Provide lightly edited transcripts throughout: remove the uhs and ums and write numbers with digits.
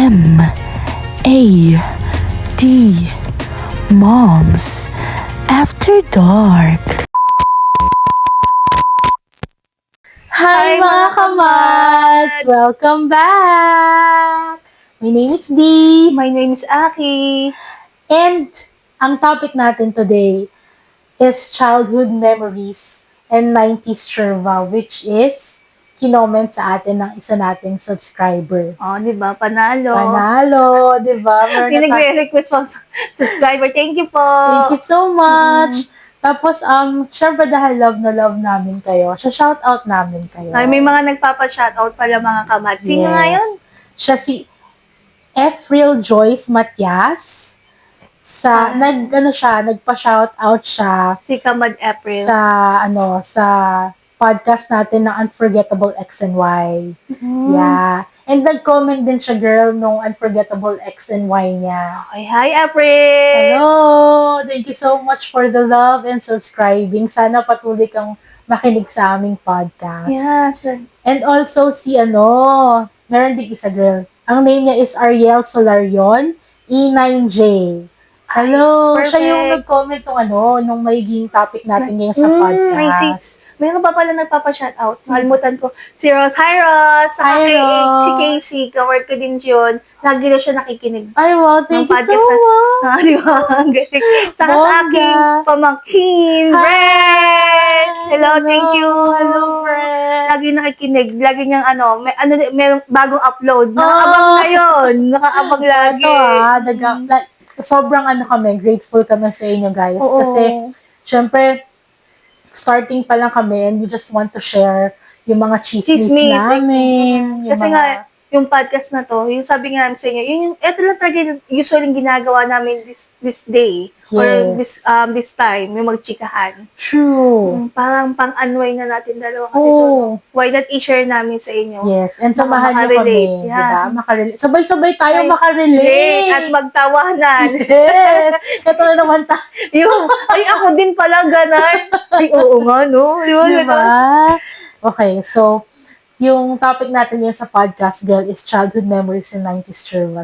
MAD Moms After Dark. Hi mga kamats! Welcome back! My name is Dee. My name is Aki. And ang topic natin today is childhood memories and 90s trivia, which is kinoment sa atin ng isa nating subscriber. Oh, di ba? Panalo. Panalo, di ba? May nagre-request from subscriber. Thank you po. Thank you so much. Tapos, syempre dahil love na love namin kayo, shout out namin kayo. Ay, may mga nagpapa-shoutout pala mga kamat. Sino nga yun? Siya si Efril Joyce Matias. Nagpa-shoutout siya Si Kamad April. sa podcast natin ng Unforgettable X and Y. Yeah. And nag-comment din siya, girl, nung Unforgettable X and Y niya. Okay, hi April! Hello! Thank you so much for the love and subscribing. Sana patuloy kang makinig sa aming podcast. Yes. And also meron din isa, girl. Ang name niya is Ariel Solarion, E9J. Hello! Perfect. Siya yung nag-comment nung magiging topic natin ngayon sa podcast. Mayroon pa pala nagpapa-shoutout. Nakalimutan ko. Si Rose. Hi Rose! Saka Hi, si Rose. Casey. Ka-work ko din yun. Lagi na siya nakikinig. Ay, wow. Thank you so much. Di ba? Ang galing. Saka sa Bongga. aking pamangkin, Hi. Brett! Hello, thank you. Hello, Brett. Lagi nakikinig. Lagi niyang may bagong upload. Nakaabang na yun. Nakaabang lagi. Ito sobrang grateful kami sa inyo, guys. Oo. Kasi, syempre, starting pa lang kami and we just want to share yung mga chismis namin. Kasi nga, yung podcast na to, yung sabi nga namin sa inyo, ito lang talaga usually ginagawa namin this day. Yes. Or this time, yung magchikahan. True. Parang pang-unwind na natin dalawa kasi Oo. why not i-share namin sa inyo? Yes. And samahan niyo kami. makarelate. Diba? Makarelate. Sabay tayo makarelate. At magtawanan. Yes. Ito na naman tayo. Ay, ako din pala, ganon. Ay, oo nga, no? Diba? Okay, so, yung topic natin ngayon sa podcast, girl, is childhood memories and 90s trivia.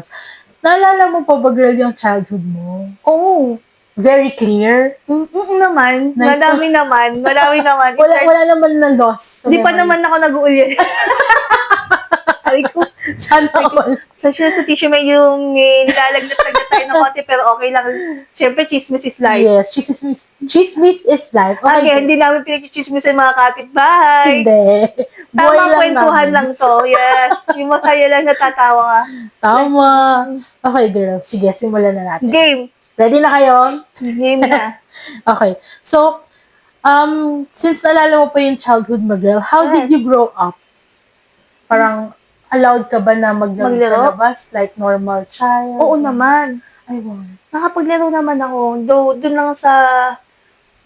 Naalala mo pa ba, girl, yung childhood mo? Oo. Very clear? Naman. Nice. Madami naman. Wala naman na loss. Hindi pa naman ako nag-uulit. Sabi ko, Sana all. sa tissue may nilalagnat-lagnat tayo ng konti, pero okay lang. Siyempre, chismis is life. Yes, chismis is life. Okay, hindi namin pinag-chismis sa mga kapitbahay. Hindi. Tamang kwentuhan lang to. Yes. Yung masaya lang natatawa ka. Tama. Okay, girl. Sige, simulan na natin. Game. Ready na kayo? Game na. Okay. So, since naalala mo pa yung childhood mo, girl, how did you grow up? Parang, allowed ka ba na maglaro sa labas? Like normal child? Oo naman. Ay, wow. Nakapaglaro naman ako. Doon lang sa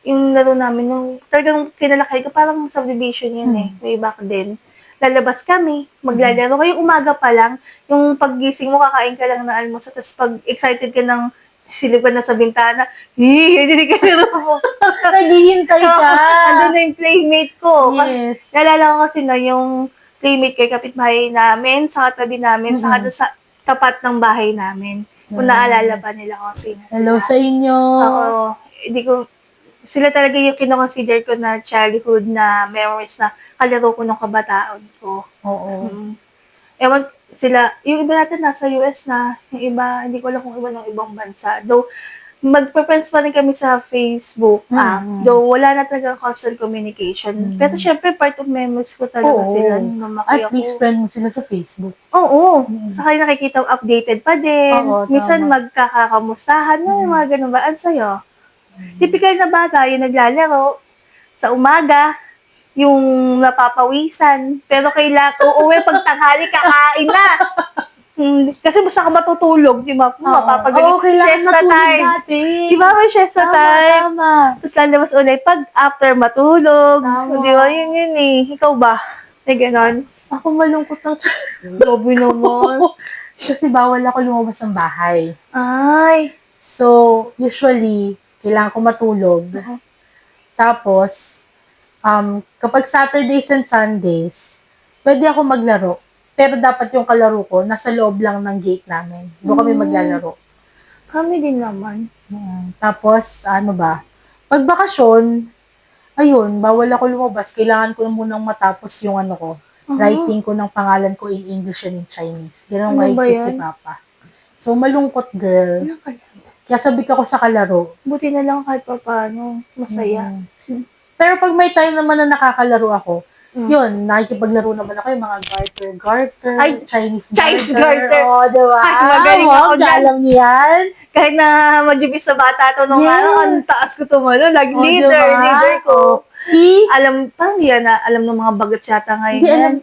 yung laro namin, yung talagang kinalakay ko, parang subdivision yun way back then. Lalabas kami, maglalaro kayo umaga pa lang, yung paggising mo, kakain ka lang ng almusal, tapos pag excited ka ng silip ka na sa bintana, hindi ka laro mo. Naghihintay ka. Andun na yung playmate ko. Yes. Nalala ko kasi na yung playmate kay kapitbahay namin, sa katabi namin, saka doon sa tapat ng bahay namin. Kung naalala pa nila kung sino sila. Hello sa inyo. Oo. Sila talaga yung kinoconsider ko na childhood na memories na kalaro ko nung kabataan ko. Oo. Ewan, yung iba natin nasa US na, yung iba, hindi ko alam kung iba ng ibang bansa. Though, magpa-friends pa rin kami sa Facebook app. Though, wala na talaga constant communication. Pero syempre, part of memories ko talaga sila. At least friend mo sila sa Facebook. Oo. Saka nakikita updated pa din. Oo, Minsan tama. magkakakamustahan. Mga ganun ba? Ano sa'yo? Typical na bata, yung naglalaro sa umaga, yung napapawisan. Pero uuwi pag tanghali, kakain na. Kasi basta ka matutulog, di ba? Mapapagaling. Siesta time. Di ba may siesta time? Tama. Tapos lalabas ulit pag after matulog. Di ba? Yun eh. Ikaw ba? May ganon? Ako malungkot lang. Grabe naman. Kasi bawal ako lumabas ng bahay. Ay. So, usually, kailangan ko matulog. Tapos, kapag Saturdays and Sundays, pwede ako maglaro. Pero dapat yung kalaro ko, nasa loob lang ng gate namin. Doon kami maglalaro. Kami din naman. Tapos, ano ba? Pag bakasyon, ayun, bawal ako lumabas. Kailangan ko munang matapos yung ano ko. Writing ko ng pangalan ko in English and in Chinese. Ganun Ano ba mahigpit si yan? Papa. So, malungkot, girl. Ano ka lang? Kaya sabik ako sa kalaro. Buti na lang kahit pa paano. Masaya. Pero pag may time naman na nakakalaro ako, Mm. yun, nakikipaglaro naman ako yung mga garter, Ay, Chinese garter. Oo, diba? Ay, magaling ako dyan. Alam niyo yan? Kahit na majubis na bata to nung Yes. ang taas ko tumalo. Like, Oh, leader diba? ko. See? Alam, parang hindi yan na alam ng mga bagat yata ngayon. Hindi alam.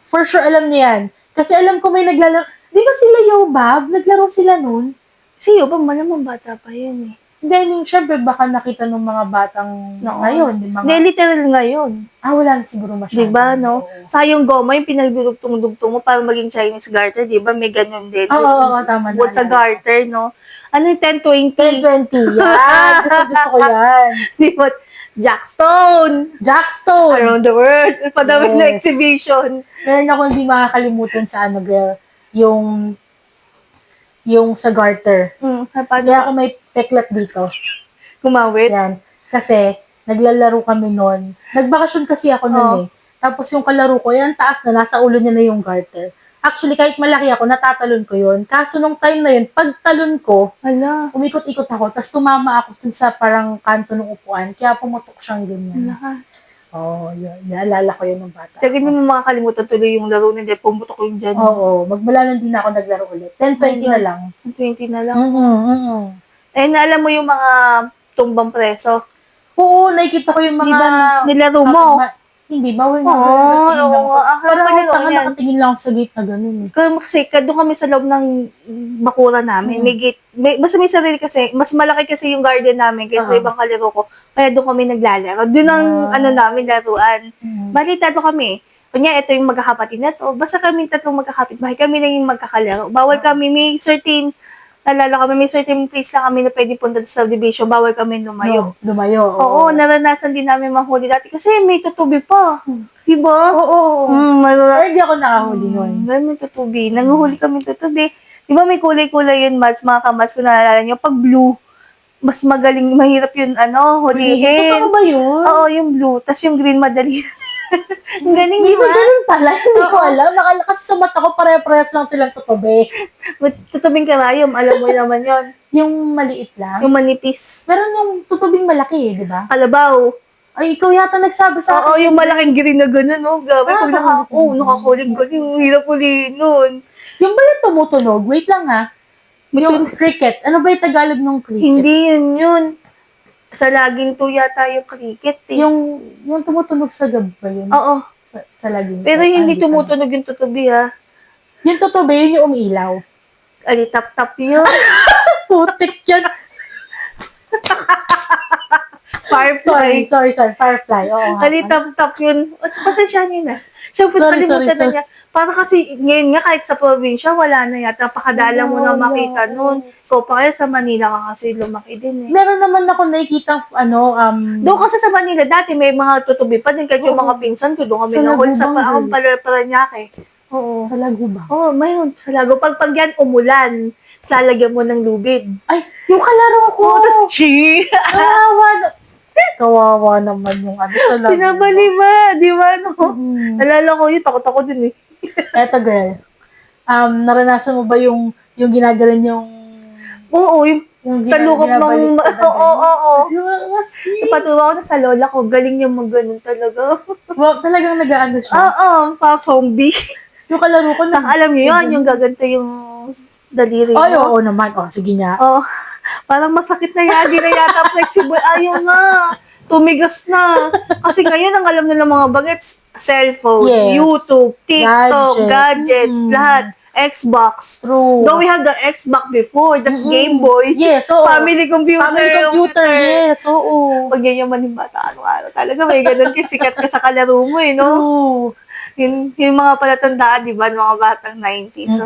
For sure, alam niyo yan. Kasi alam ko may naglalaro. Di ba sila Yobab? Naglaro sila nun? Si Yobab, malamang bata pa yun eh. Then, syempre, baka nakita ng mga batang ngayon. Hindi, literal ngayon. Wala na siguro masyado. Diba, no? Oo. Sayong goma, yung pinagdudugtong-dugtong mo para maging Chinese garter, diba? May ganun din. Oo, tama na. Bukod sa garter, no? Ano yung 10-20? 10-20. Yan. Gusto ko yan. Diba? Jackstone! Jackstone! Around the world. Padamit na Yes. exhibition. Meron ako hindi makakalimutan sa ano, girl. Yung sa garter. Paano Kaya ako may peklat dito. kumawit? Yan. Kasi, naglalaro kami noon. Nagbakasyon kasi ako noon eh. Tapos yung kalaro ko, yan taas na, nasa ulo niya na yung garter. Actually, kahit malaki ako, natatalon ko yun. Kaso nung time na yun, pag talon ko, Ala. umikot-ikot ako, tapos tumama ako dun sa parang kanto ng upuan, kaya pumutok siyang ganyan. Ala. Oo, yun. Naalala ko yun ng bata. Kaya hindi mo makakalimutan tuloy yung laro nila. Pumutok yung dyan. Oo, magmula lang din ako naglaro ulit. 10-20 na lang. 20 na lang. Eh, Naalam mo yung mga tumbang preso? Oo, nakikita ko yung mga... Di ba nilaro mo? Hindi, bawal na. Oo. Parang Parang ako nakatingin lang ako sa gate na gano'n eh. Kasi doon kami sa loob ng bakura namin. May gate. Basta may sarili kasi. Mas malaki kasi yung garden namin kaysa ibang kalaro ko. Kaya doon kami naglalaro. Doon ang namin laruan. Balita doon kami. Kunya, ito yung magkakapatid na to. Basta kami tatlong magkakapit bahay. Kami na yung magkakalaro. Bawal kami. May certain place lang kami na pwede punta sa subdivision. Bawal kami lumayo. Lumayo. Oo, naranasan din namin mahuli dati. Kasi may tutubi pa. Diba? Oo. Pero hindi ako nakahuli nun. May tutubi. Nanguhuli kami tutubi. Diba may kulay-kulay yun, Mads? Mga kamas ko naalala nyo. Pag blue, mas magaling, mahirap yun, hulihin. Totoo ba yun? Oo, yung blue. Tapos yung green, madali. Ang galing, Hindi diba? ba ganun pala? Hindi ko alam. Kasi sa mata ko, pare-parehas lang silang tutubi. Tutubing karayom, alam mo naman yon. Yung maliit lang. Yung manipis. Meron yung tutubing malaki di ba? Kalabaw. Ay, ikaw yata nagsabi sa Oo, akin. yung malaking green na gano'n, no? Grabe, pag nakakulig gano'n, yung hirap ulihin nun. Yung ba yung tumutunog? Wait lang ha. Yung cricket. Ano ba yung Tagalog ng cricket? Hindi yun. Sa laging to yata yung cricket, eh. Yung tumutunog sa gabi ba yun? Oo. Sa laging. Pero hindi tumutunog yung tutubi, ha? Yung tutubi, yun yung umiilaw. Ali, tap-tap yun. Putik yan. Firefly. Sorry. Firefly. Oo nga. Ali, tap-tap yun. Pasensya niyo na. Siyempre, Sorry. kalimutan na niya. Para kasi, ngayon nga, kahit sa probinsya, wala na yata. Pakadala mo na makita nun. So, pa kaya sa Manila ka kasi lumaki din, eh. Meron naman ako nakikita, Doon kasi sa Manila, dati may mga tutubi pa din. Kahit yung mga pinsan ko, doon kami nahuli sa akong Paranaque. Oo. Sa Lago ba? Oo, mayroon sa Lago. Pag yan umulan, lalagyan mo ng lubid. Ay, yung kalaro ko! Tapos, Kawawa naman yung sa Lago. Pinabalima, di ba, no? Nalala ko yun, takot ako din, eh. Eto, girl. Naranasan mo ba yung ginagalan yung... Oo, yung talukap ng... Oo. Ipaturo ko na sa lola ko, galing yung mag-ganun talaga. Wow, talagang nag-aano siya. Oo, parang zombie. Yung kalaro ko Saka alam niyo yun, yung gaganto yung daliri mo. Ay, oo naman. Sige nga. Oo. Parang masakit na yan, di na yata flexible. Ayaw nga. Tumigas na. Kasi ngayon, ang alam nila mga bagets, cellphone, YouTube, TikTok, gadgets, lahat. Xbox. True. Though we had the Xbox before, that's Game Boy. Yes, oo. Family computer. Yes, oo. Pag yan yung maning bata, ano-ano. Talaga may ganun sikat ka sa kalaro mo, eh, no? True. Yung mga palatandaan, di ba, mga batang 90s. So,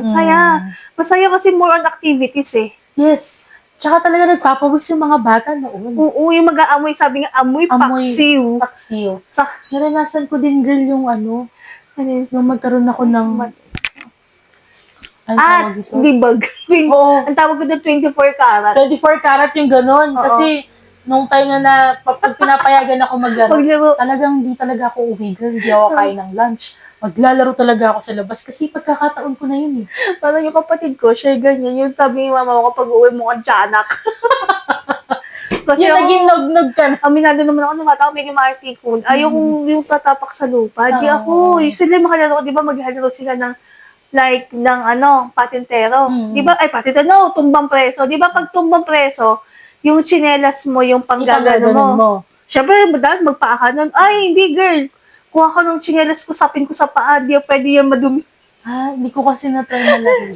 masaya kasi more on activities, eh. Yes. Tsaka talaga nagpapawis yung mga bata noon. Oo, yung mag-aamoy, sabi nga, amoy paksiw. Naranasan ko din, girl, yung yung magkaroon ako ng Ang tawag ito? libag. Oo. Ang tawag ko doon 24 karat. 24 karat yung ganun. Oo. Kasi, nung time na pag pinapayagan ako maglaro, Maglaro. talagang di talaga ako uwi, girl. Hindi ako kain ng lunch. Maglalaro talaga ako sa labas kasi pagkakataon ko na yun eh. Parang yung kapatid ko, siya ganyan. Yung sabi ni mama ko, kapag uwi mo kang tiyanak. Kasi Yung ako, naging nog-nog ka na. aminado naman ako nung bata, may kumartikon. Ay, yung tatapak sa lupa. Di ako, yung sila makalaro, di ba maglalaro sila ng ng patintero. Di ba, patintero, tumbang preso. Di ba pag tumbang preso, yung tsinelas mo, yung panggagano mo. Siyempre, dahil magpaa ka nun, ay, hindi girl. Kuha ka ng tsinelas ko, sapin ko sa paa, di pwede yan madumi. Hindi ko kasi na-try na laro.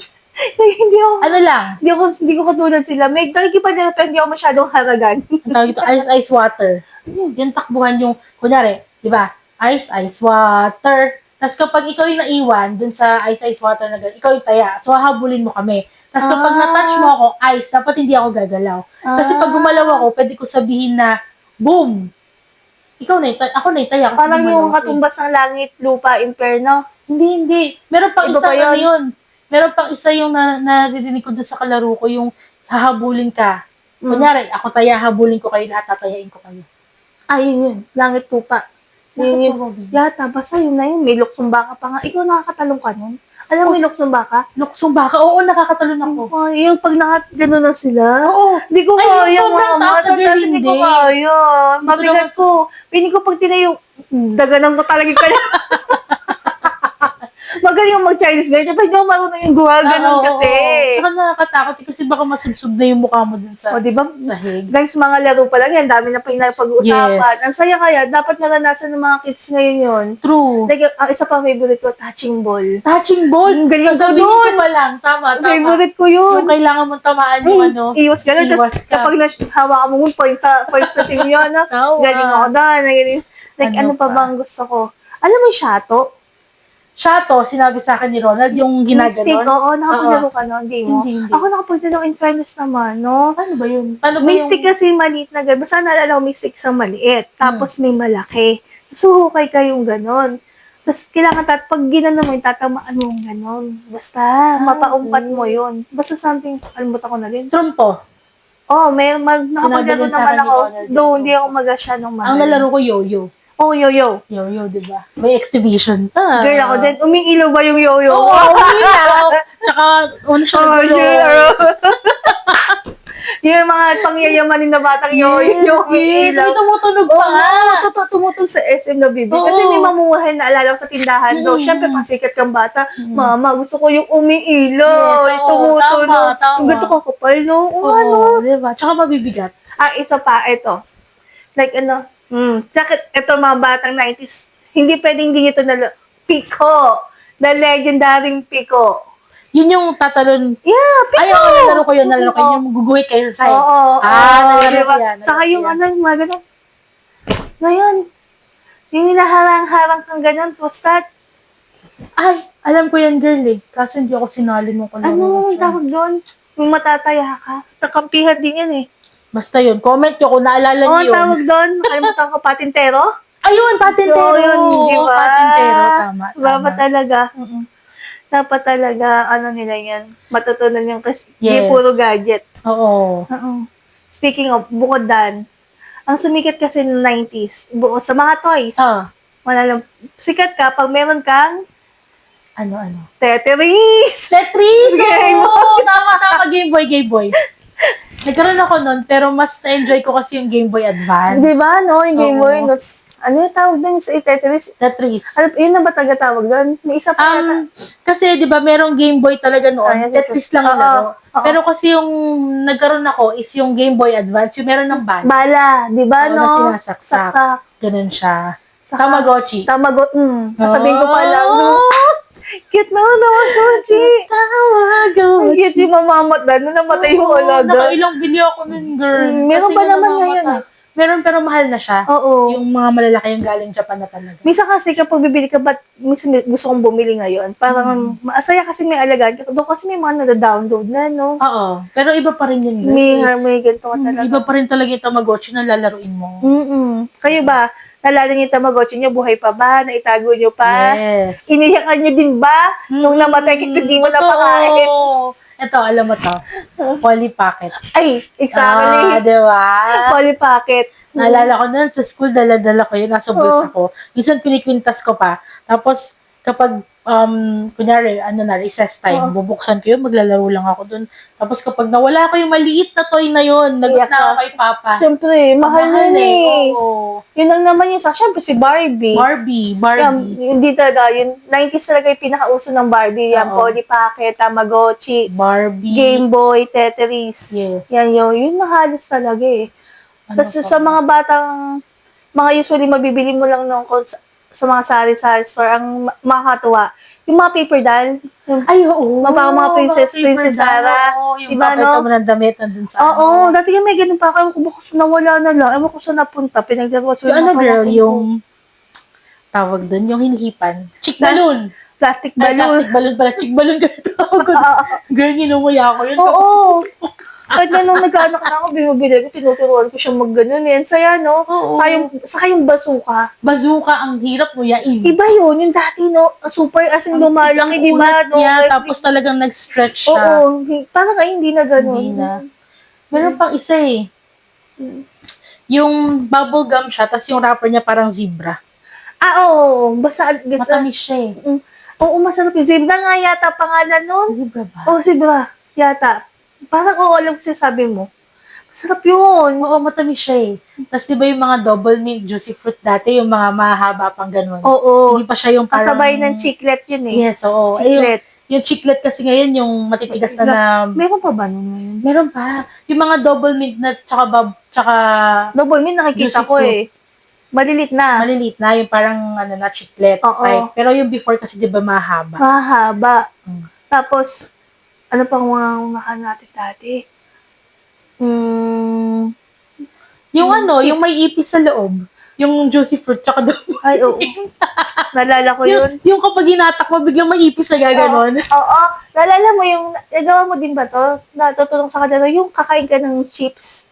hindi ako, Ano lang? hindi ko katulad sila. May nakikipan na pero hindi ako masyadong haragan. Ang tawag ito, ice, water. Yung takbuhan yung, kunyari, di ba? Ice, water. Tapos kapag ikaw yung naiwan dun sa ice, water na gano'n, ikaw yung taya. So, hahabulin mo kami. Tapos kapag na-touch mo ako, ice, dapat hindi ako gagalaw. Kasi pag gumalaw ako, pwede ko sabihin na, boom! Ikaw na yung ako na yung taya. Parang yung katumbas ng langit, lupa, inferno. Hindi. Meron pang Iba isang pa yun? ano yun. Meron pang isa yung nadidinig ko doon sa kalaro ko, yung hahabulin ka. Kunyari, ako taya, habulin ko kayo, lahat tatayain ko kayo. Yun. Langit, lupa. Yun. Yata, basta yun na yun. May luksong baka pa nga. Ikaw nakakatalong ka nun? Alam mo yung luksong baka? Luksong baka? Oo, nakakatalon ako. Yung pag gano'n na sila. Oo. Hindi ko kaya, sobrang mama. taas na Sobrang hindi ko kaya. Mabigat ko. Piling ko pag tinayo, daganan ko talaga kaya. Magaling yung mag-Chinese girl. Diba hindi ako marunong yung gumaganon kasi. Tsaka nakakatakot kasi baka masubsob na yung mukha mo dun sa diba? sahig. Guys, mga laro pa lang yan. Dami na pinapag-uusapan. Yes. Ang saya kaya. Dapat naranasan ng mga kids ngayon yun. True. Like, ang isa pa favorite ko, touching ball. Touching ball? Ang galing ko Sabihin dun. ko pa lang. Tama. Favorite ko yun. Yung kailangan mong tamaan yung ano. Iwas ka na. Iwas Tapos ka. kapag hawakan mo yung point sa team yun, Tawa. galing ako doon. Like, ano pa pa? bang gusto ko? Alam mo yung shato? Shato, sinabi sa akin ni Ronald, yung Mystic, ginaganon. oo. Nakapaglaro ka nun, hindi mo? Hindi. Ako nakapunta ng in fairness naman, no? Paano ba yun? Paano ba Mystic yung... kasi maliit na gano'n. Basta naalala ko, mystic sa maliit. Tapos may malaki. So, hukay kayong gano'n. Tapos, kailangan pag ginano mo, tatamaan mo yung gano'n. Basta, mapaumpat mo yun. Basta something, alimutan ko na rin. Trumpo. Nakapaglaro din sa naman akin ni ako. Ronald Though, yung hindi ako magasya nung mahal. Ang nalaro ko, yo-yo. Oh, yo-yo. Yo-yo, di ba? May exhibition. Girl, ako din. Umiilaw ba yung yo-yo? Oo, umilaw. Tsaka, una siya nagulong. Yung mga pangyayamanin na batang yo-yo, yung umiilaw. May tumutunog pa nga. Oo, tumutong sa SM na bibi. Kasi may mamumuhay na alala ko sa tindahan daw. Siyempre, pasikat kang bata. Mama, gusto ko yung umiilaw. Yes, Tumutunog. tama. Yung gato kakapal, no? Oo, di ba? Tsaka mabibigat. Isa pa, ito. Like, tsaka ito mga batang 90s, hindi pwedeng hindi ito Pico. The legendaring Pico. Yun yung tatalon. Yeah, Pico! Ay, nalaro ko yun. Yung guguhit kayo sa side. Oo. Nalaro diba? ko yan. Saka yung mga ganun. Ngayon, yung hinaharang-harang kang ganun, pustat. Ay, alam ko yan, girl eh. Kaso hindi ako sinali nung kalaro. Ano ang tawag doon? Yung matataya ka. Nakampihan din yan eh. Basta yun. Comment nyo kung naalala Oo, nyo ang yun. tawag doon. Nakalimutan ko, patintero? Ayun, patintero. Oo, yun, di ba? Patintero, tama. Dapat talaga. Mm-mm. Dapat talaga, nila yan. Matutunan yung kasi Yes. yung puro gadget. Oo. Speaking of, bukod dan, ang sumikat kasi ng 90s, bukod sa mga toys, wala lang, sikat ka pag meron kang Ano? Tetris! Tetris! Game Oo! Tama. Game Boy. Nagkaroon ako nun, pero mas na-enjoy ko kasi yung Game Boy Advance. Di ba, no? Yung Game Oo. Boy, no? Ano yung tawag doon sa Tetris? Tetris. Yun na ba taga-tawag doon? May isa pa yata. Kasi 'di ba merong Game Boy talaga noon, Tetris lang yung laro. Oo. Pero kasi yung nagkaroon ako is yung Game Boy Advance, yung meron ng bala. Bala, di ba, Oo, no? na sinasaksak. Saksak. Ganun siya. Saka- Tamagotchi. Sasabihin ko pa lang, no? Cute na, Tamagotchi. Ang Tamagotchi. cute yung mamamat na, namatay yung alaga. Nakailang bili ako nun, girl. Meron Kasi ba nga naman namamatay. ngayon, ah? Meron pero mahal na siya. Oo. Yung mga malalaki yung galing Japan na talaga. Minsan kasi kapag bibili ka, ba't minsan gusto kong bumili ngayon? Parang masaya kasi may alagaan. Doon kasi may mga nada-download na, no? Oo. Pero iba pa rin yun, girl. May ganito ka talaga. Iba pa rin talaga yung Tamagotchi na lalaruin mo. Kayo ba, Nalala niyo yung Tamagotchi niyo, buhay pa ba? Naitago niyo pa? Yes. Iniyakan niyo din ba? Nung namatay kasi hindi mo napakain. Ito, alam mo to. Polly Pocket. Ay, exactly. Di ba? Polly Pocket. Naalala ko nun, sa school, dala-dala ko yun. Nasa bulsa ko. Minsan, pinikwintas ko pa. Tapos, kapag, kunyari, recess time, bubuksan ko yun, maglalaro lang ako dun. Tapos, kapag nawala ko yung maliit na toy na yun, nagot na ako kay Papa. Siyempre, mahal na eh. Oo. Yun lang naman yung siyempre si Barbie. Barbie. Hindi talaga, yung 90s talaga yung pinakauso ng Barbie. Yan, Polly Pocket, Tamagotchi, Barbie. Game Boy, Tetris. Yes. Yan yun na halos talaga eh. Tapos sa mga batang, mga usually mabibili mo lang nung sa mga sari-sari store, ang makakatuwa, yung mga paper doll. Ay, oo. Mga Princess Sarah. Yung papayta mo ng damit nandun sa Oo, dati yung may ganun pa ako. Ewan ko ba kung nawala na lang. Ewan ko saan napunta. Pinaglaro ko yung girl, yung tawag dun, yung hinihipan. Chick balloon. Plastic balloon. Plastic balloon pala. Chick balloon kasi tawag ko. Girl, ginumuya ko yun. Oo. Kahit na nung nagkaanak na ako, bumibili ko, tinuturuan ko siyang mag-ganon yan. Saya, no? Saka yung bazooka. Bazooka, ang hirap mo yain. Iba yun, yung dati, no? Super as in lumalaki, di ba? No? Tapos talagang nag-stretch siya. Oo. Parang hindi na ganon. Hindi na. Meron pang isa eh. Yung bubble gum siya, tapos yung wrapper niya parang zebra. Oo. Basta, matamis siya eh. Oo, masarap yung zebra nga yata pangalan nun. Zebra ba? Oo, zebra. Yata. Parang alam ko sabi mo. Masarap yun. Oo, matamis siya eh. Tapos di ba yung mga double mint juicy fruit dati, yung mga mahaba pang ganun. Oo. Hindi pa siya yung parang... Kasabay ng chiclet yun eh. Yes, oo. Chiclet. Yung chiclet kasi ngayon, yung matitigas na... Meron pa ba nun ngayon? Meron pa. Yung mga double mint na tsaka double mint nakikita ko eh. Maliliit na. Maliliit na, yung parang chiclet type. Pero yung before kasi di ba mahaba? Mahaba. Tapos, ano pang mga unahan natin dati? Yung yung may ipis sa loob. Yung juicy fruit, tsaka double. Ay, oo. Nalala ko yun. Yung kapag hinatak mo, biglang may ipis na gaganon. Oo. Nalala mo yung, nagawa mo din ba to? Natutulong sa kanila, yung kakain ka ng chips,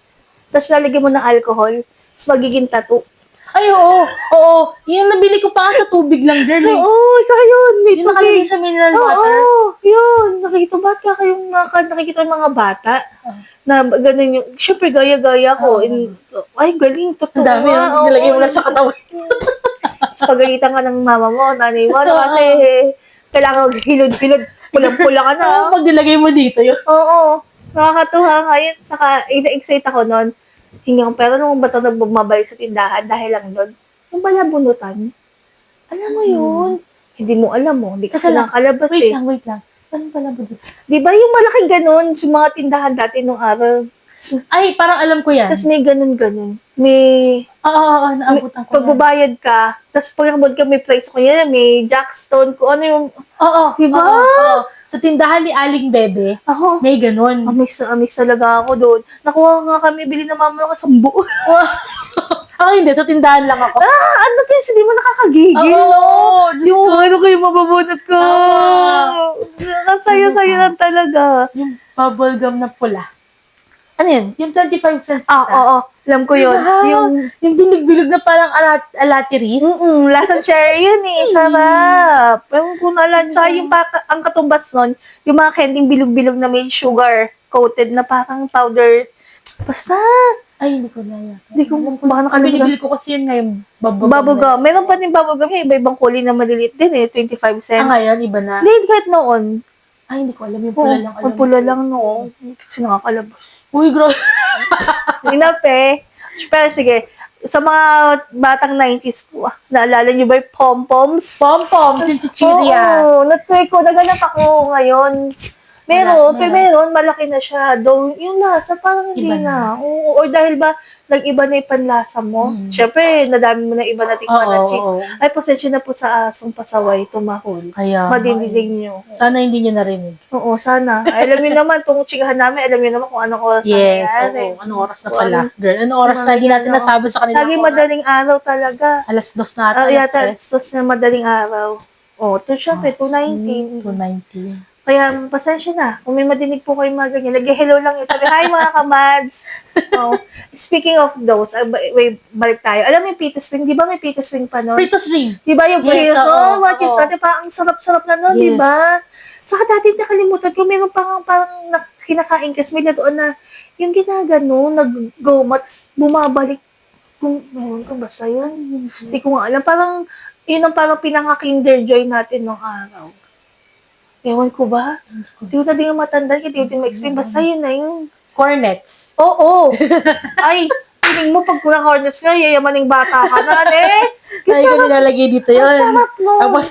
tapos lalagyan mo ng alcohol, tapos magiging tattoo. Ay, oo. Oo. Yung nabili ko pa sa tubig lang, girl. Oo, saka yun. May yung nakalagay sa mineral water. Oo, yun. Nakikita yung mga bata na ganun yung, syempre, gaya-gaya ko. Ay, galing. Totoo. Ang dami yun. Nilagay mo na sa katawan. Tapos pagalitan ka ng mama mo, nanay mo, kasi kailangan hilod-hilod. Pulang-pula ka na. Oo, pag nilagay mo dito yun. Oo. Nakakatuwa nga yun. Saka, na-excite ako nun. Hingang pero nung bato na bumabalik sa tindahan dahil lang doon, yung balabunutan, alam mo yun, hindi mo alam mo, hindi kasi nakakalabas wait lang. Anong balabunutan? Di ba yung malaking ganun, sa mga tindahan dati nung araw? Ay, parang alam ko yan. Tapos may ganun-ganun. May... Oo, naabutan ko pagbabayad ka, tapos pag ka may price ko yan, may Jackstone, kung ano yung... Oo. Diba? Oo. Sa tindahan ni Aling Bebe, may ganun. Amis talaga ako doon. Nakuha nga kami, bili na mama ko sa buo. Ako hindi, sa tindahan lang ako. Ano kasi di mo nakakagigil, no? Yung ano kayo mababunot ko. Nakasaya-saya lang talaga. Yung bubble gum na pula. Ano yun? Yung 25 cents. Oo. Alam ko yun. Yung bilig-bilig na parang alatiris. Lasang cherry yun eh. Sarap. Ewan ko na lang. Tsaka yung ang katumbas nun, yung mga candyng bilog-bilog na may sugar coated na parang powder. Basta. Ay, hindi ko na. Hindi ko, baka nakalimutan. Binibili ko kasi yun ngayon. Bubblegum. Meron pa din bubblegum. Ibang kulay na maliliit din eh. 25 cents. Ngayon, iba na. Hindi, kahit noon. Ay, hindi ko alam. Yung pula lang alam. Yung pula lang noon. Kasi nakakalabas. Uy, grabe. Enough eh. Pero sige, sa mga batang 90s po, naalala niyo ba yung pom-poms? Pom-poms, yung chichirya. Oo, natry ko, naganap ako ngayon. Meron, malaki na siya. Though, yung nasa, parang hindi na. Oo, or dahil ba, nag-iba na yung panlasa mo? Siyempre, nadami mo na iba na tikman na chick. Ay, pasensya na po sa asong pasaway, tumahol. Kaya, madididig nyo. Sana hindi nyo narinig. Oo, sana. Alam niyo naman, kung chikahan namin, alam niyo naman kung anong oras na nangyari. Yes, anong oras na pala. Girl, anong oras na hindi natin nasabi sa kanila? Lagi madaling araw talaga. Alas 2 na ata. Yata, alas 2 na madaling araw. Oh, ito syempre, 2:19. 2:19. Kaya, pasensya na. Kung may madinig po kayo mga ganyan, nag-hello lang yun. Sabi, hi mga kamads. Oh, speaking of those, wait, balik tayo. Alam mo yung Pito Swing? Di ba may Pito Swing pa nun? Fritos ring. Di ba yung Yes, Prius? oo, Oh, mga chips oo. natin, parang ang sarap-sarap na nun, di Yes. ba? Saka dati nakalimutan ko, meron parang kinakain kasi may doon na yung ginagano, nag-go, mats bumabalik. Kung, meron ko basta yun. Hindi ko nga alam. Parang, yun ang parang pinaka-kinder joy natin nung araw. Ewan ko ba? Hindi ko na din matanda, hindi ko din ma-explain. Basta yun na yun. Cornets. Oo. Ay, feeling mo pag kulang harness nga, yayamaning bata ka na, eh. Ay, ko nilalagay dito Ang yun. sarap mo. Tapos,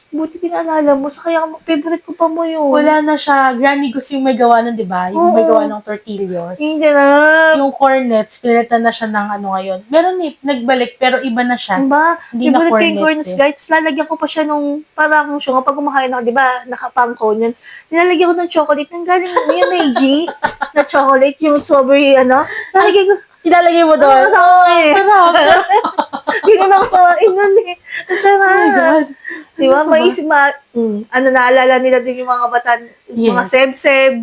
Buti pinaalala mo, sa kaya favorite ko pa mo yun. wala na siya. Granny Goose yung may gawa nun, di ba? Yung may Oo. gawa ng tortillas. Hindi na. Yung cornets, pinalitan na siya ng ano ngayon. Meron nagbalik, pero iba na siya. Diba? Hindi na Favorite ko yung cornets, cornets, guys. Lalagyan ko pa siya nung, parang siya, pag kumakain ako, di ba, nakapangko yun. Nilalagyan ko ng chocolate. Nang galing yung Meiji na chocolate, yung strawberry, lalagyan ko. Ilalagay mo doon. Oo, Sarap. Hindi na kumain nun eh. Ang Oh my sarap. God. Di ba? Ano May ba? isip naalala nila din yung mga batan, mga Yes. seb-seb.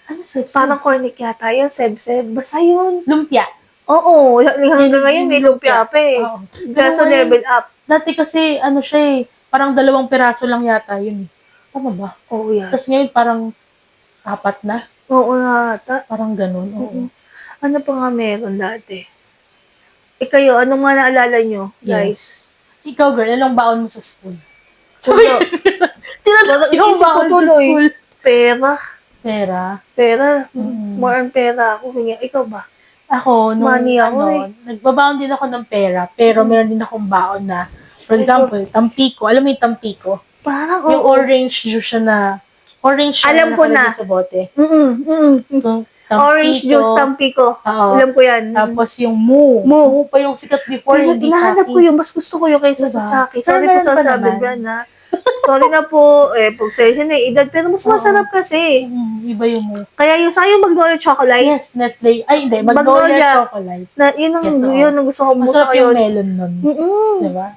Ano sa Parang cornic yata yun, seb-seb. Basta yun. lumpia. Oo, hanggang ngayon may lumpia pa eh. Oo. Kaso Pero ngayon, level up. Dati kasi, ano siya eh, parang 2 piraso lang yata yun eh. Tama ba? Oo yan. Tapos ngayon parang 4 na. Oo nga ata. Parang ganun. Oo. Oo. Ano pa nga meron dati? Kayo, anong mga naalala nyo, guys? Ikaw, girl, anong baon mo sa school? Wala. Tinanong yung Iisip ko baon sa tuloy. school. Pera. Pera. Pera. Mm. More on pera ako. Ikaw ba? Ako, nung Money ako nagbabaon din ako ng pera, pero meron din akong baon na, for example, Tampico. Alam mo yung Tampico? Parang, Yung orange juice siya na, orange siya Alam ko nakalagay na. sa bote. Mm-mm. Yung Orange juice, Tampico. Oo. Alam ko yan. Tapos yung Moo. Moo. Moo pa yung sikat before, Pero hindi hinahanap ko Chucky. yun. Mas gusto ko yun kaysa sa Diba? Chucky. Pero Sorry po meron sa pa sabi naman. ba na. Sorry na po. Pagsensya na edad. Pero mas Oo. masarap kasi. Iba yung Moo. Kaya yung sa'yo Magnolia Chocolate. Yes, Nestle. Ay, hindi. Magnolia. Magnolia chocolate. Na, yun ang, Yes, oo. yun ang gusto ko mo Masarap sa yung yun. melon nun. Mm-mm. Diba?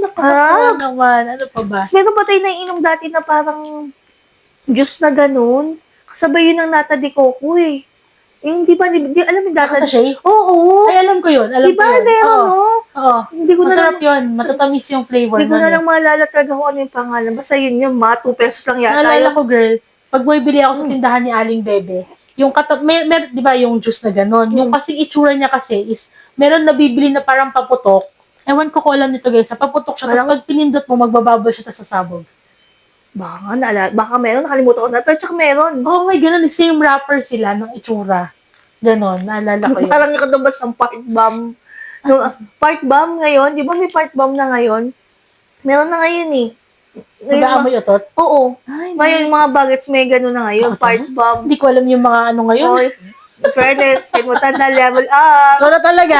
Napakasarap naman. Ano pa ba? Tapos meron pa tayo naiinom dati na parang juice na ganun. Kasabay yun ng nata de coco eh. Yung di ba, alam mo dati? Sa shake? Oo. Ay, alam ko yun. Alam Di ko ba, yun. meron, Oo. no? Oo. Hindi ko na lang, Masarap yun. Matatamis yung flavor hindi ko nun na eh. lang maalala talaga kung ano yung pangalan. Basta yun yung mga 2 pesos lang yata. Naalala Yung, ko, girl, pag bumibili ako sa tindahan ni Aling Bebe, yung di ba yung juice na gano'n? Yung kasi itsura niya kasi is, meron nabibili na parang paputok. Ewan ko kung alam nito guys, sa paputok siya, tapos pag pinindot mo, magbababol siya tas sasabog. baka meron, nakalimutan ko na. Pero tsaka meron. Oh my ganun, same wrapper sila ng itsura. Ganon, naalala ko yun. Parang nakadabas ng part bomb. Yung, part bomb ngayon, di ba may part bomb na ngayon? Meron na ngayon eh. Nag-aamoy utot? Oo. Ay, Ngayon, yung mga bagets may gano'n na ngayon. Part bomb. Hindi ko alam yung mga ano ngayon. Oy, fairness, kimutan na level up. Ikaw na talaga.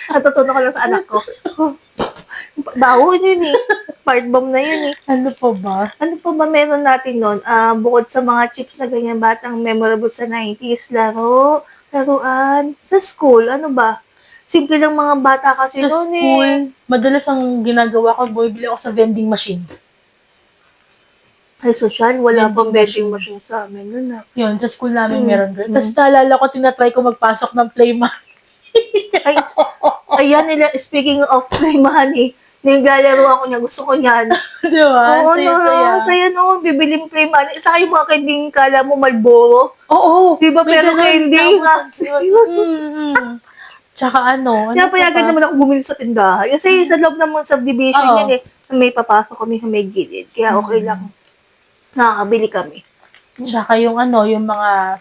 Natutunan ko lang sa anak ko. Baho yun eh. Part bomb na yun eh. Ano pa ba? Ano pa ba meron natin nun? Bukod sa mga chips na ganyan, batang memorable sa 90s, laruan. Sa school, ano ba? Simple lang mga bata kasi Sa noon school, eh. madalas ang ginagawa ko, bumibili ako sa vending machine. Ay, social, wala Vending pang vending machine sa amin nun ah. Yun, sa school namin Mm. meron, girl. Tapos naalala ko, tinatry ko magpasok ng play money. Ay, ayan nila, speaking of play money, naglalaro ako niya, gusto ko niyan. Di ba? Oo, Saya-saya. saya no, bibili mo play money. Saka yung mga candy, kala mo Marlboro. Oo. Di ba, may pero ganun. candy nga. Tsaka ano Kaya payagan pa? naman ako bumili sa tindahan. Kasi sa loob ng mga subdivision Oo. yan eh, may papasok kami sa may gilid. Kaya okay lang. Nakakabili kami. Tsaka yung ano, yung mga,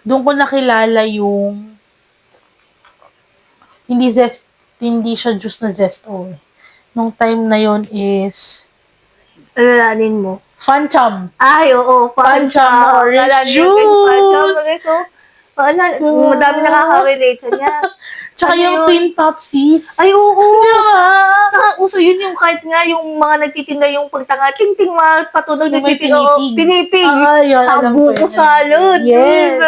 doon ko nakilala yung, hindi siya juice na zesto. Nung time na yon is, Alalanin mo. Fancham. Ay, oo. Fancham na orange Alalanin juice. yung Fancham. So, madami nakaka-relate niya. Tsaka Ano yung yun? Twin Topsies. Ay, oo. Diba? Saka uso yun yung kahit nga yung mga nagtitinda yung pagtanga, ting-ting mga patunog Yung may nagtitinda. Oo, pinipig. pinipig. Ah, yun, alam ko Buko yun. salad. Yes.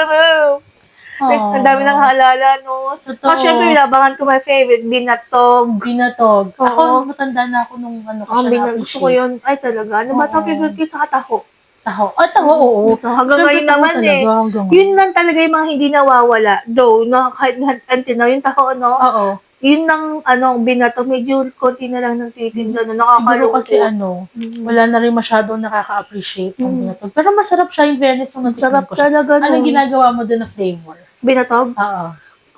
Oo. Ang dami nang haalala, no? Totoo. Kasi syempre, binabangan ko my favorite, binatog. Binatog. Oo. Ako, matanda na ako nung ano ko Ang siya gusto ko yun. Ay, talaga. Ano ba Oo. ito? Favorite ko sa taho. Taho. Taho, oo. Hanggang Siyempre, ngayon taho naman talaga, eh. hanggang ngayon. Yun lang talaga yung mga hindi nawawala. Though, no, kahit until now, yung taho, no? Oo. Yun lang, binato, medyo konti na lang nagtitinda, no? Siguro Nakakalungkot. kasi wala na rin masyadong nakaka-appreciate ng binatog. Pero masarap siya, in fairness, nung natikman Sarap ko siya. talaga, no? Anong ginagawa mo doon na flavor? Binatog? Oo.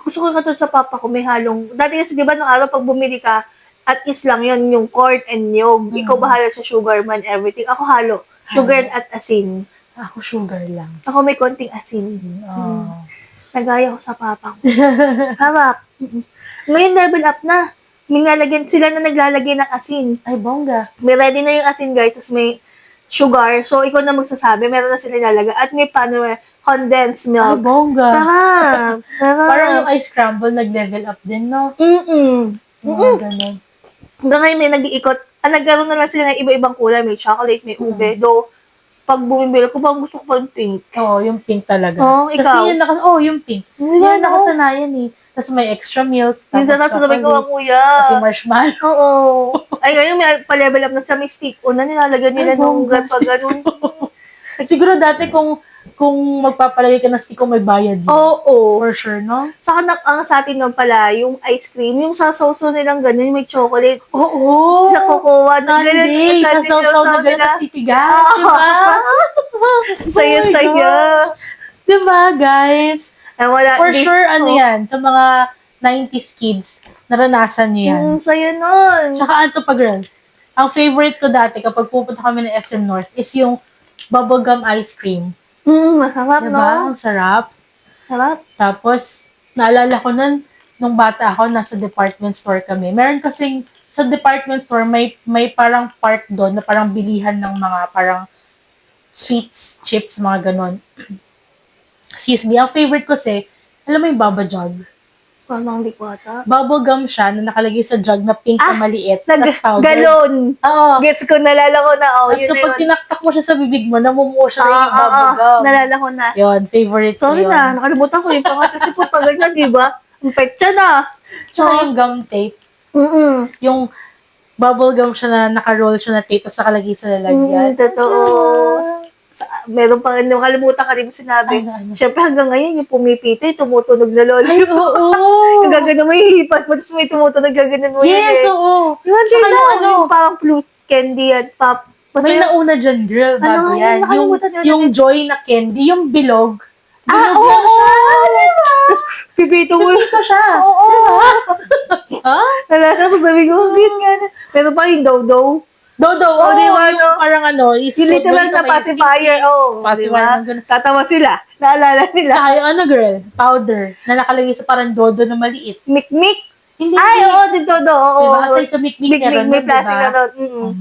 Gusto ko katulad sa papa ko, may halong, dati kasi di ba nung araw pag bumili ka, at is lang yun, yung corn and nyog. Ikaw bahala sa sugar man, everything. Ako halo. Sugar at asin. Ako sugar lang. Ako may konting asin. Oh. Nagaya ko sa papa ko. Harap. Ngayon level up na. Sila na naglalagay ng asin. Ay, bongga. May ready na yung asin, guys. Tapos may sugar. So, ikaw na magsasabi. Meron na sila nilalagay. At may condensed Ay, milk. bongga. Sarap. Sarap. Parang yung ice crumble, nag-level up din, no? Ganun. Hanggang ngayon may nag-iikot. Nagkaroon na lang sila ng iba-ibang kulay. May chocolate, may ube. Though, pag bumibili ko, parang gusto ko pa yung pink. Oo, yung pink talaga. Oo, ikaw? Kasi yun yung pink. Yan nakasanayan eh. Tapos may extra milk. Minsan na sabi ko, kuya. Pati marshmallow. Oo. Ay, ngayon may pa-level up na sa may stick. Una nilalagyan nila nung pag ganun. Siguro dati kung magpapalagay ka ng stick may bayad yun. Oo. For sure, no? Saka ang sa atin nun pala, yung ice cream, yung sa sauce nilang ganun, may chocolate. Oo. Sa cocoa. Sunday. Kasaw-saw na ganun na sitigas. Diba? Saya-saya. Diba, guys? For sure, yan, sa mga 90s kids, naranasan nyo yan. Saya nun. Tsaka ano pa, girl? Ang favorite ko dati kapag pupunta kami ng SM North is yung bubblegum ice cream. Masarap, diba? no? Ang sarap. Sarap. Tapos, naalala ko nun, nung bata ako, nasa department store kami. Meron kasing, sa department store, may parang part doon na parang bilihan ng mga parang sweets, chips, mga ganon. Excuse me. Ang favorite ko kasi, alam mo yung Baba Jug? Parang hindi ko ata. Bubblegum siya na nakalagay sa jug na pink na maliit. Tapos powder. Galon. Oo. Gets ko, nalala ko na. Tapos kapag tinaktak mo siya sa bibig mo, namumuo siya na yung bubblegum. Nalala ko na. Yun, favorite ko Sorry yun. na, nakalimutan ko yung pangat kasi po pag ganyan, di ba? Ang petsa na. Tsaka yung gum tape. Yung bubblegum siya na naka-roll siya na tape tapos nakalagay sa lalagyan. Totoo. Meron pa rin, nakalimutan ka rin mo sinabi. Siyempre hanggang ngayon, yung pumipito, yung tumutunog na lola. Ay, oo. Gagano mo yung hipat mo, tapos may tumutunog, gaganon mo yun. Yes, oo. Yung Tsaka yung parang flute candy at pop. May nauna dyan, girl, bago yan. Yung joy na candy, yung bilog. Oo! Tapos pipito mo. Pipito siya. Oo. Ha? Nalala ko, sabi ko, good nga na. Meron pa yung dodo. Dodo, diba, yung parang is yung literal na pacifier, pacifier, diba? Tatawa sila, naalala nila. Tsaka yung girl, powder, na nakalagay sa parang dodo na maliit. Mikmik? Hindi. Din dodo, oo. Diba? Aside sa mikmik, May plastic na doon.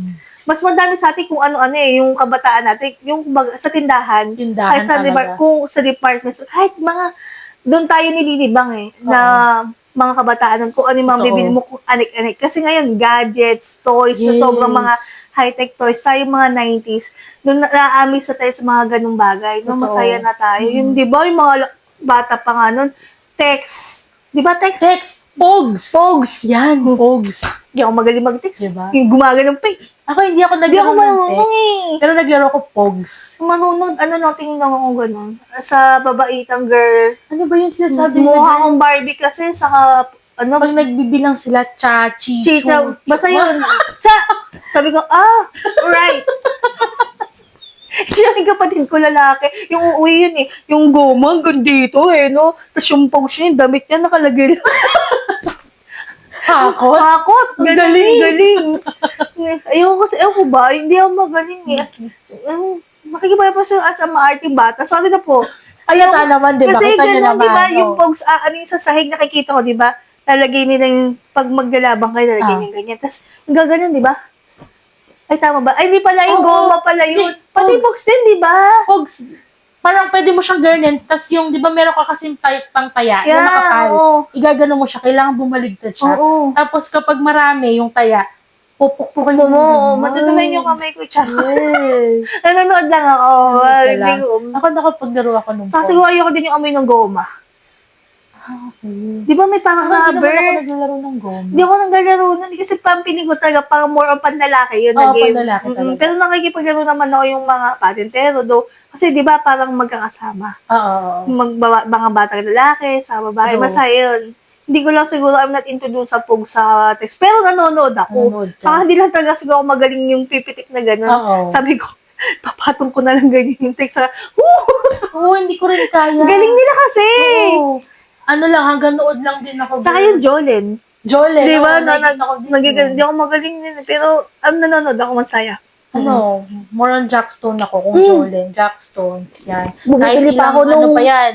Mas madami sa atin kung ano-ano yung kabataan natin, yung sa tindahan, kahit sa, kung sa department, kahit mga, doon tayo nililibang na mga kabataan, kung ano yung mga bibili mo, kung anik-anik. Kasi ngayon, gadgets, toys, na sobrang mga high-tech toys, tayo mga 90s, doon na-amis na tayo sa mga ganung bagay. No? Masaya na tayo. Yung, di ba, yung mga bata pa nga nun, text. Di ba, text? Text. Pogs. Pogs. Yan, Pogs. Hindi ako magaling mag-text. Diba? Yung gumaganong pa Ako hindi ako naglaro ng text. Pero naglaro ko Pogs. Manunod, tingin lang ako gano'n. Sa babaitang girl. Ano ba yung sinasabi nila? Mukha akong Barbie kasi, saka, pag nagbibilang sila, chachi, chicha, basta yun. Sabi ko, right. Yung kapatid ko lalaki, yung uuwi yun yung goma, gandito no? Tapos yung pouch niya, yung damit niya nakalagay lang. Hakot. Galing. Ayoko ko ba? Hindi ako magaling makikibaya pa siya as a maarting bata. Sorry na po. Ayata naman, di ba? Kasi Kita nyo gano'n, naman. di ba? Yung pogs, yung sa sahig nakikita ko, di ba? Lalagay nila yung, pag maglalabang kayo, lalagay nila ganyan. Tapos, gaganon, di ba? Ay, tama ba? Ay, di pala yung goma pala yun. Pati pogs din, di ba? Pogs. Parang pwede mo siyang ganyan. Tapos yung, di ba meron ka kasing pang taya, yung makapal. Igagano mo siya, kailangan bumaligtad siya. Tapos kapag marami yung taya, pupukpukin mo. Matutuloy yung kamay ko, tsaka. Nanonood lang ako. Ako nakapaglaro ako nung Sasiguro ayoko din yung amoy ng goma. Okay. Di ba may parang Hindi naman ako rubber? naglalaro ng goma. Hindi ako naglalaro nun. Kasi piling ko talaga parang more on panlalaki yun na Oo, game. panlalaki talaga. Pero nakikipaglaro naman ako yung mga patintero. Kasi di ba parang magkakasama. Oo. Mga batang lalaki, sa babae. True. Masaya yun. Hindi ko lang siguro, I'm not into dun sa pug sa text. Pero nanonood ako. Nanonood ka. Saka hindi lang talaga siguro ako magaling yung pipitik na gano'n. Oo. Sabi ko, papatong ko na lang ganyan yung text. Oo, hindi ko rin kaya. Galing nila kasi! Oo. Ano lang, hanggang nood lang din ako. Saka yung Jolene. Jolen. Di ba? Nakikita ko din. Hindi ako magaling din. Pero, nanonood ako masaya. Ano, more on Jackstone ako kung Jolen. Jackstone. Yan. Kahit Bumibili pa ilang, ako nung ano pa yan,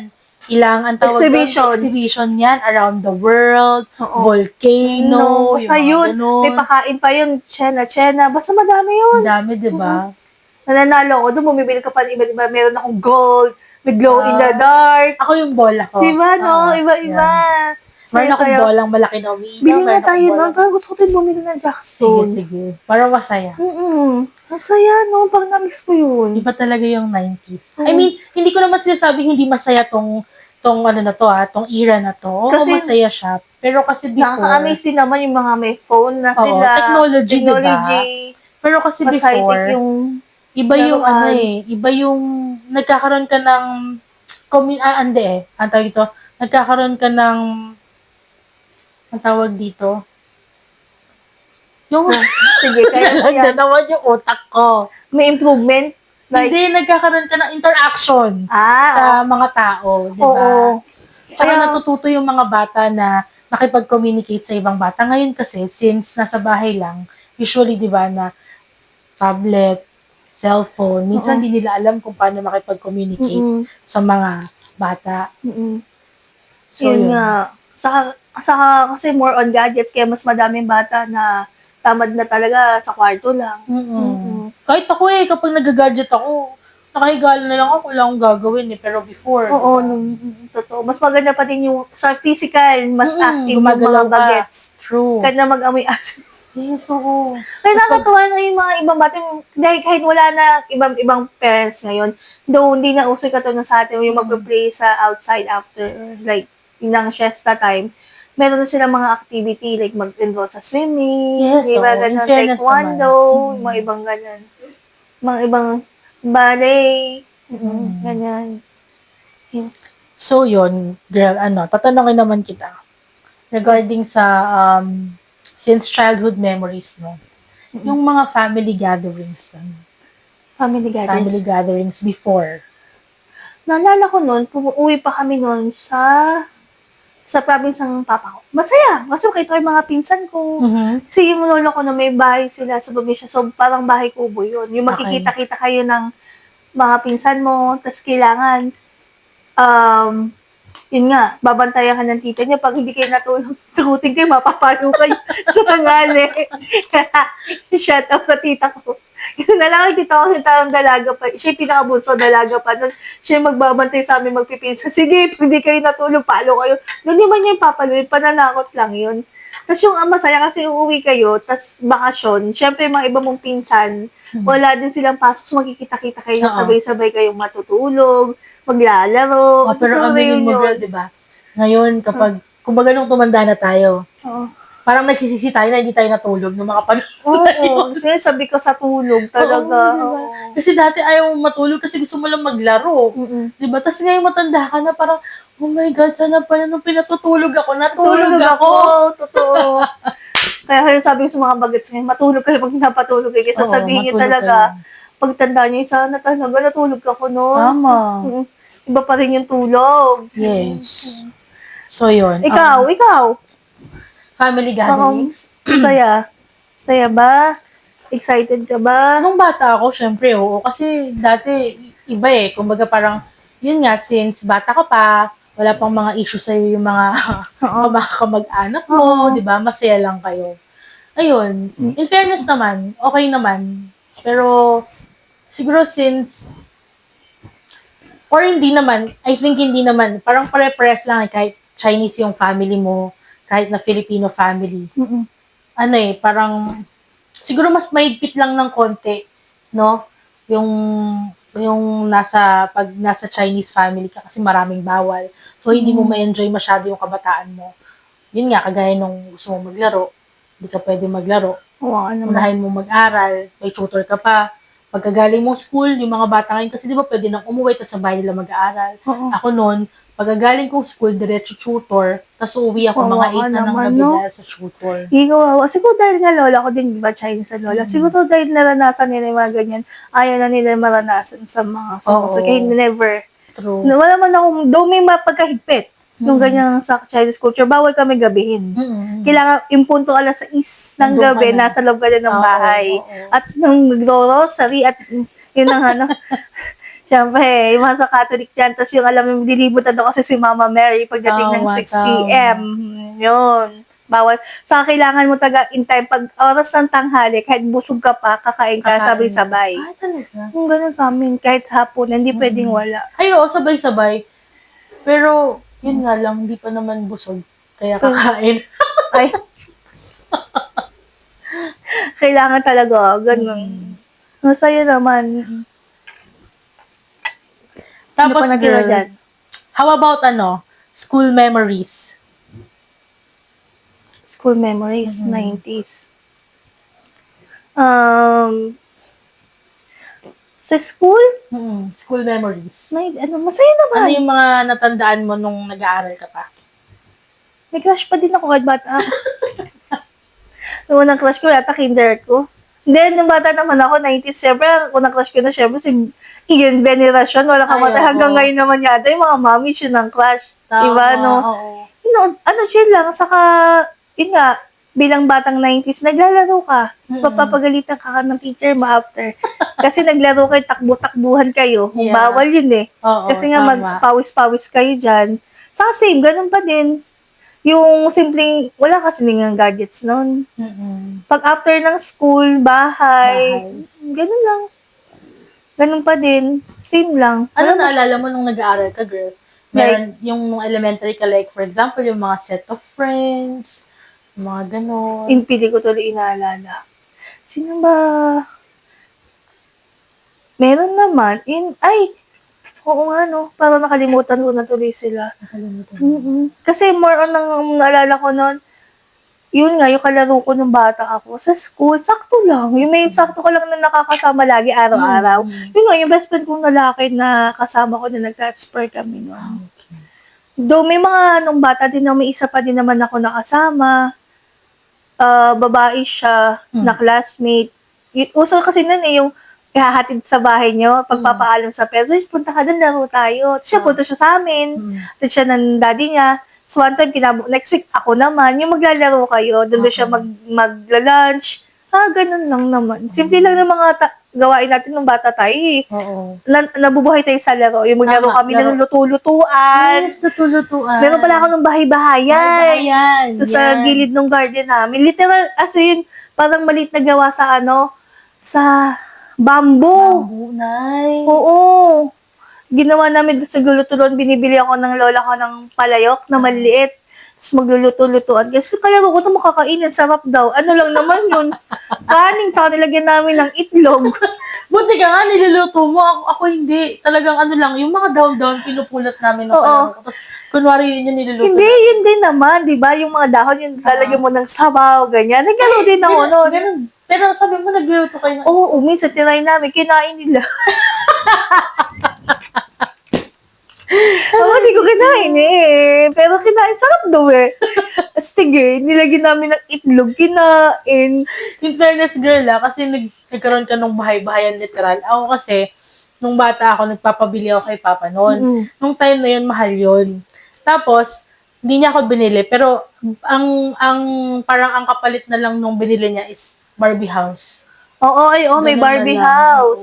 ilang, ang tawag exhibition. doon, exhibition yan, around the world, Oo. volcano, Basta yung yun. mga ganun. May pakain pa yun. Chena. Basta madami yun. Ang dami, di ba? Nananalo ako doon. Bumibili ka pa ng iba-iba. Meron akong gold. May glow in the dark. Ako yung bola ko. Diba, no? Iba-iba. Meron akong bolang malaki na umiga. Bili na tayo nun. Parang gusto ko din bumili ng Jackstone. Sige. Para masaya. Masaya, no? Pag na-miss ko yun. Iba talaga yung 90s. I mean, hindi ko naman sinasabing hindi masaya tong ano na to tong era na to. Oo, Kasi, masaya siya. Pero kasi before, nakaka-amaze din naman yung mga may phone na oo, sila. technology, diba? Pero kasi mas before, high-tech yung iba yung laruan. iba yung nagkakaroon ka ng ang tawag dito, nagkakaroon ka ng ang tawag dito. Yung sige, kaya nalagyan naman yung utak ko. may improvement. Like, Hindi, nagkakaroon ka ng interaction sa mga tao, di ba? Oo. Tsaka Kaya- natututo yung mga bata na makipag-communicate sa ibang bata. Ngayon kasi, since nasa bahay lang, usually, di ba, na tablet, cellphone, minsan di nila alam kung paano makipag-communicate sa mga bata. So, yun nga. Saka kasi more on gadgets, kaya mas madaming bata na tamad na talaga sa kwarto lang. Kahit ako kapag nag-gadget ako, nakahiga na lang ako, wala akong gagawin Pero before, Oo, diba? totoo. Mas maganda pa din yung sa physical, mas active yung gumagalaw mga bagets. True. Kahit na mag-amoy aso. Yes, oo. Kaya nakakatuwa na yung mga ibang bata, dahil kahit wala na ibang parents ngayon, though hindi na uso katulad sa atin yung mag-play sa outside after, like, yung siesta time, meron na silang mga activity, like mag-enroll sa swimming, Yes, diba, oo. ganun, In fairness taekwondo, naman. mga ibang ganun. Mga ibang ballet, ganyan. So, yun, girl, tatanungin naman kita regarding sa, since childhood memories mo, yung mga family gatherings. Family Family gatherings before. Naalala ko nun, uwi pa kami nun sa province ng papa ko. Masaya. Kasi makita ko yung mga pinsan ko. Kasi yung lolo ko na may bahay sila sa probinsya. So, parang bahay kubo yun. Yung makikita-kita kayo ng mga pinsan mo, tapos kailangan, yun nga, babantayan ka ng tita niya. Pag hindi kayo natulog, tukutin kayo, mapapalo kayo sa tangali. Shout out sa tita ko. Kasi nalang tita ko yung tarang dalaga pa. Siya yung pinakabunso dalaga pa. Nun, siya yung magbabantay sa amin magpipinsa. Sige, pag hindi kayo natulog, palo kayo. Doon naman niya yung papalo, pananakot lang yun. Tapos yung masaya kasi uuwi kayo, tapos bakasyon, syempre yung mga iba mong pinsan, wala din silang pasok, so magkikita-kita kayo, sabay-sabay kayong matutulog, maglalaro. Pero aminin mo, girl, diba? Ngayon, kumbaga nung tumanda na tayo, parang nagsisisi tayo na hindi tayo natulog ng mga Oo, sabi ko sa tulog talaga. Diba? Kasi dati ayaw matulog kasi gusto mo lang maglaro. Diba? Tapos ngayon matanda ka na parang, oh my God, sana pala nung pinatutulog ako, natulog ako. Totoo. Kaya sabi ko sa mga bagets ngayon, matulog kayo pag napatulog kayo. Kasi sabihin niyo talaga, pagtanda niyo, sana talaga natulog ako noon. Tama. Iba pa rin yung tulog. Yes. So, yun. Ikaw. Family gatherings. Saya. Saya ba? Excited ka ba? Nung bata ako, syempre, oo. Kasi dati, iba kumbaga parang, yun nga, since bata ka pa, wala pang mga issue sa'yo yung mga kamag-anak mo, di ba? Masaya lang kayo. Ayun. In fairness naman, okay naman. Pero, siguro since, or hindi naman, I think hindi naman, parang pare-pares lang kahit Chinese yung family mo, kahit na Filipino family. Parang, siguro mas mahigpit lang ng konti, no? Yung, pag nasa Chinese family ka kasi maraming bawal. So, hindi mo ma-enjoy masyado yung kabataan mo. Yun nga, kagaya nung gusto mo maglaro, hindi ka pwede maglaro. Oo, ano naman. Unahin mo mag-aral, may tutor ka pa. Pagkagaling mo school, yung mga bata ngayon, kasi di ba pwede nang umuwi, tapos sa bahay nila mag-aaral. Oo. Ako noon, pagkagaling kong school, diretso tutor, tapos uuwi ako mga 8 na ng naman, gabi no? dahil sa tutor. Ikaw, siguro dahil nga lola ko din, di ba, Chinese na lola. Siguro dahil naranasan nila yung mga ganyan, ayaw na nila maranasan sa mga sumusunod. Kaya never. True. Wala man akong, though may mapagkahigpit, yung ganyan sa Chinese culture, bawal kami gabihin. Kailangan, yung punto 6:00 ng Nandun gabi, ka na. nasa loob ka na ng bahay. Oo. At nung nagro-rosary, at yun ang ano, siyempre, yung mga sa Catholic dyan, tapos yung alam mo, dilibutan doon kasi si Mama Mary pagdating ng 6 p.m. Yun. Bawal. Saka kailangan mo in time, pag oras ng tanghali, kahit busog ka pa, kakain ka, sabay-sabay. Ay, talaga? Yung ganun sa amin, kahit sa hapon, hindi pwedeng wala. Ay, oo, sabay-sabay. Pero, yun nga lang, hindi pa naman busog. Kaya kakain. Ay. Kailangan talaga, ganun. Masaya naman. Tapos, Ano pa natira girl, dyan? how about school memories? School memories, 90s. Sa school, School memories. masaya naman. Ano yung mga natandaan mo nung nag-aaral ka pa? May crush pa din ako kahit bata ako. Nung unang crush ko, yata kinder ko. Then, nung bata naman ako, 90s, syempre, unang crush ko na, syempre, si Ian Veneracion, wala kang mata. Hanggang ngayon naman yata, yung mga mommies yun ang crush. Diba, no? Oo. Chill lang, saka, yun nga, bilang batang 90s, naglalaro ka. Tapos papapagalitan ka ng teacher mo after. Kasi naglaro kayo, takbo-takbuhan kayo. Kung bawal yun eh. Oo, Kasi nga, magpawis-pawis kayo dyan. Saka same, ganun pa din. Yung simpleng, wala kasi ng gadgets noon. Pag after ng school, bahay, ganun lang. Ganun pa din. Same lang. Ano naalala mo nung nag-aaral ka, girl? Meron yung nung elementary ka, like, for example, yung mga set of friends, mga ganon. Pili ko tuloy inaalala. Sino ba? Meron naman. Oo nga, no? Parang nakalimutan ko na tuloy sila. Kasi more on ang naalala ko noon, yun nga, yung kalaro ko nung bata ako. Sa school, sakto lang. Yung may sakto ko lang na nakakasama lagi araw-araw. Yun nga, yung best friend kong lalaki na kasama ko na nag-transfer kami noon. Though may mga nung bata din na may isa pa din naman ako nakasama. Babae siya, na classmate. Uso kasi nun yung ihahatid sa bahay nyo, pagpapaalam sa parents, punta ka doon, laro tayo. Siya, punta siya sa amin. Tapos siya ng daddy niya. So, one time, next week, ako naman, yung maglalaro kayo, doon siya magla-lunch. Ganun lang naman. Simple lang ng mga gawain natin nung bata tayo eh. Nabubuhay tayo sa laro. Yung maglaro kami ng luto-lutuan. Yes, luto-lutuan. Meron pala ako ng bahay-bahayan. Sa gilid ng garden namin. Literal, yun, parang maliit na gawa sa sa bamboo. Nice. Oo. Ginawa namin doon sa gulutuluan, binibili ako ng lola ko ng palayok na maliit. Tapos magluluto-lutuan. Kasi kalaro ko ito makakainin, sarap daw. Ano lang naman yun? Kanin, saka nilagyan namin ng itlog. Buti ka nga, niluluto mo. Ako hindi. Talagang lang, yung mga down-down, pinupulot namin ng kalaro ko. Tapos, kunwari yun yung niluluto. Hindi, yun din naman, di ba? Yung mga dahon, yung lalagyan mo ng sabaw, ganyan. Naglaro din ako noon. Ganun. Pero sabi mo, nagluluto kayo. Oo, minsan tinry namin, kinain nila. Hindi ko kinain eh. Pero kinain, sarap daw eh. Astige, nilagyan namin ng itlog, kinain. In fairness, girl kasi nagkaroon ka ng bahay-bahayan literal. Ako kasi, nung bata ako, nagpapabili ako kay Papa noon. Nung time na yun, mahal yun. Tapos, hindi niya ako binili. Pero, parang ang kapalit na lang nung binili niya is Barbie house. Oo, may Barbie house.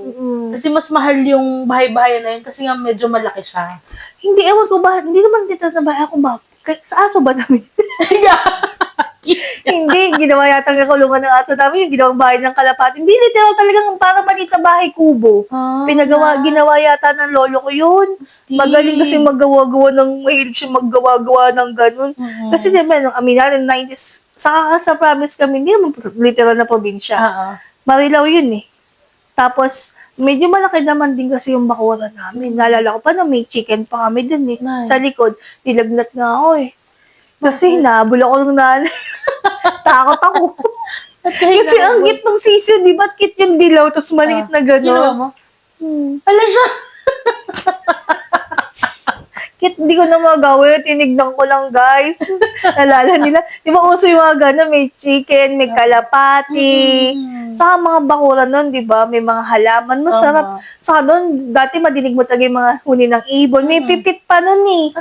Kasi mas mahal yung bahay-bahayan na yun kasi nga medyo malaki siya. Hindi, ewan ko ba, hindi naman dito na bahay ako ba? Sa aso ba namin? Hindi, ginawa yata ng kulungan ng aso namin, yung ginawang bahay ng kalapati. Hindi, literal talagang parang maliit na bahay kubo. Ginawa yata ng lolo ko yun. Magaling kasi mahilig siya maggawa-gawa ng ganun. Kasi diba, nung aminan, ng 90s, sa province kami, hindi naman literal na probinsya. Marilaw yun eh. Tapos, Medyo malaki naman din kasi yung bakuran namin. Naalala ko pa na may chicken pa kami dun eh. Nice. Sa likod. Nilagnat nga ako eh. Kasi Bakit? hinabol ako ng nanay. Takot ako. Kasi ang cute ng sisyo, di ba? Cute yung dilaw, tapos maliit na Ginawa gano'n. mo? Hmm. Wala siya. Cute, hindi ko na magawin. Tinignan ko lang, guys. Nalala nila. Di ba uso yung mga gano'n? May chicken, may kalapati. Sa mga bakuran nun, di ba? May mga halaman. Masarap. Sa doon, dati madinig mo talaga yung mga huni ng ibon. May pipit pa nun eh.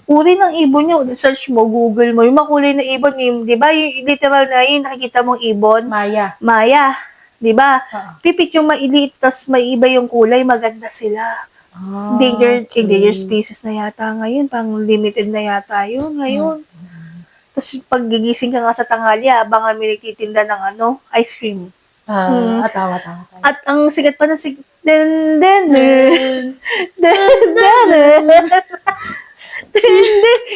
Uri ng ibon nyo. Search mo, Google mo. Yung makulay na ibon, yung, di ba? Yung literal na yun, nakikita mong ibon. Maya. Maya. Di ba? Oo. Pipit yung mailiit, tas may iba yung kulay, maganda sila. Endangered species na yata ngayon. Pang limited na yata yun ngayon. Tapos pag gigising ka nga sa tanghali, abangan may nagtitinda ng ice cream. Tawa. At ang sikat pa na den den den den den den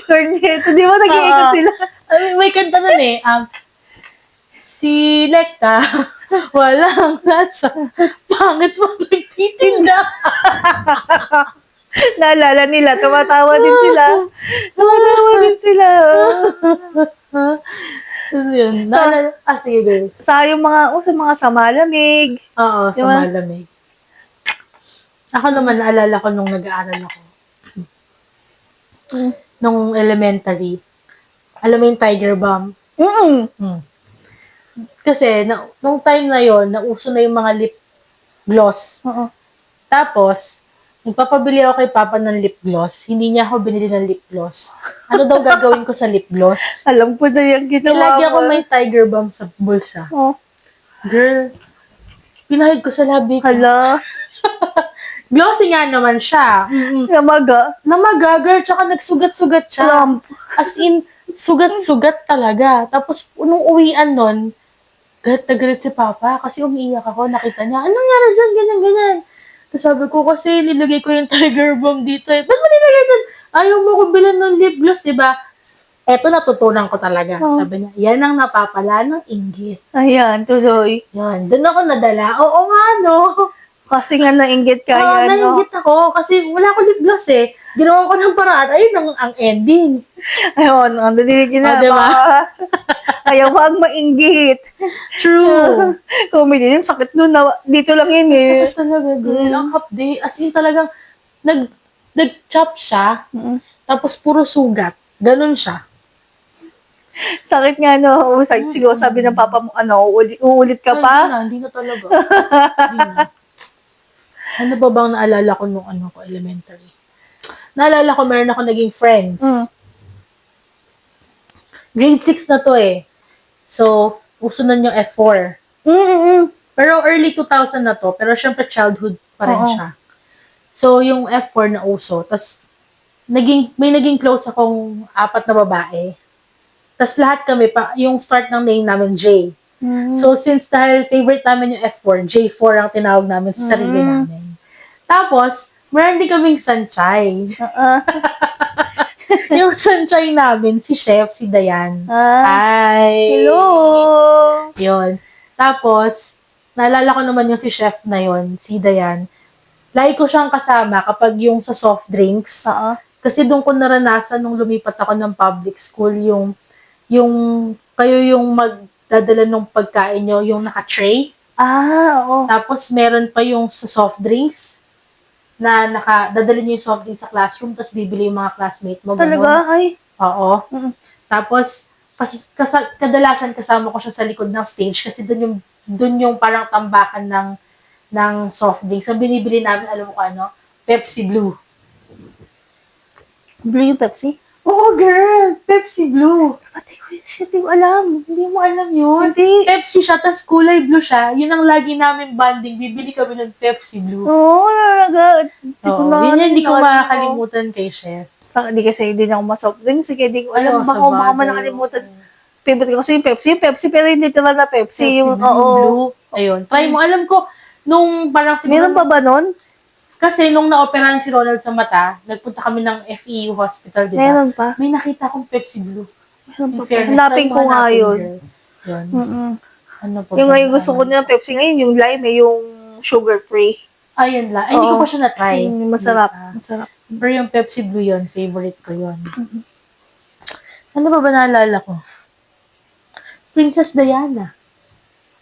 Corneto, di ba nag-iikot sila? May kanta nun eh. Selecta. Walang lasa. Pangit mo nagtitinda. Naalala nila, tumatawa din sila. Tumatawa din sila. Yun. Sige, girl. Sa yung sa mga samalamig. Oo, Di sa ba? malamig. Ako naman, naalala ko nung nag-aaral ako. Nung elementary. Alam mo yung Tiger Balm? Kasi, nung time na yon nauso na yung mga lip gloss. Oo. Tapos, nagpapabili ako kay Papa ng lip gloss. Hindi niya ako binili ng lip gloss. Ano daw gagawin ko sa lip gloss? Alam ko na yung ginawa Nilagyan ko mo. may Tiger Balm sa bulsa. Oh. Girl, pinahid ko sa labi ko. Hala. Glossy nga naman siya. Namaga. Namaga, girl, tsaka nagsugat-sugat siya. Lump. As in, sugat-sugat talaga. Tapos, nung uwian nun, galit na galit si Papa kasi umiiyak ako. Nakita niya, anong nangyari dyan? Ganyan. Tapos sabi ko, kasi nilagay ko yung Tiger Balm dito eh. Ba't mo nilagay dyan? Ayaw mo ko bilan ng lip gloss, diba? Eto natutunan ko talaga. Oh. Sabi niya, yan ang napapala ng inggit. Ayan, tuloy. Yan, doon ako nadala. Oo nga, no? Kasi nga nainggit ka Oo, yan, no? nainggit ako kasi wala ko lip gloss eh. Ginawa ko ng paraan. Ayun ang ending. Ayun, ang dadilig na. Oh, diba? Ayaw wag mainggit. True. Comedy din, sakit nun. Dito lang yun eh. Sakit talaga, girl. Ang hapde. As in talagang, nag-chop siya, tapos puro sugat. Ganun siya. Sakit nga, no? Siguro sabi ng papa mo, uulit ka pa? Hindi na talaga. Hindi na. Ano ba bang naalala ko nung ko, elementary? Naalala ko, meron ako naging friends. Grade 6 na to eh. So, uso na yung F4. Pero early 2000 na to, pero syempre childhood pa rin siya. So, yung F4 na uso. Tapos, may naging close akong 4 na babae. Tapos lahat kami, yung start ng name namin, J. So, since dahil favorite namin yung F4, J4 ang tinawag namin sa sarili namin. Tapos, meron din kaming sanchay. Yung sanchay namin, si Chef, si Dayan. Hi! Hello! Yun. Tapos, naalala ko naman yung si Chef na yun, si Dayan. Lagi ko siyang kasama kapag yung sa soft drinks. Kasi doon ko naranasan nung lumipat ako ng public school, yung kayo yung magdadala ng pagkain nyo, yung naka-tray. Oo. Tapos, meron pa yung sa soft drinks, na dadala nyo yung soft drinks sa classroom, tapos bibili yung mga classmate mo. Talaga? Ay. Oo. Tapos, kadalasan kasama ko siya sa likod ng stage kasi doon yung parang tambakan ng soft drinks. Ang binibili namin, alam mo ko Pepsi Blue. Blue yung Pepsi? Oo, girl! Pepsi Blue. Ate ko, shit, hindi ko alam. Hindi mo alam yun? Hindi. Pepsi siya, tas kulay blue siya. Yun ang lagi namin bonding. Bibili kami ng Pepsi Blue. Oo, talaga. Yun hindi ko makakalimutan kay Chef. Hindi kasi hindi na ako ma-soft drinks. Sige, hindi ko alam. Sa Baka man nakalimutan. Favorite ko kasi yung Pepsi, pero hindi literal na Pepsi. Yung, Blue. Ayun. Try mo. Alam ko, nung parang siguro... Meron pa ba nun? Kasi nung na-operahan si Ronald sa mata, nagpunta kami ng FEU Hospital, di ba? Meron pa? May nakita akong Pepsi Blue. Meron pa. Hanapin ko nga yun. Yun. Ano pa yung ngayon gusto ko na Pepsi ngayon, yung lime, yung sugar free. Ayun lang. Ay, hindi ko Oo. pa siya na-try. Masarap. Dito. Masarap. Pero yung Pepsi Blue yun, favorite ko yun. Ano ba naalala ko? Princess Diana.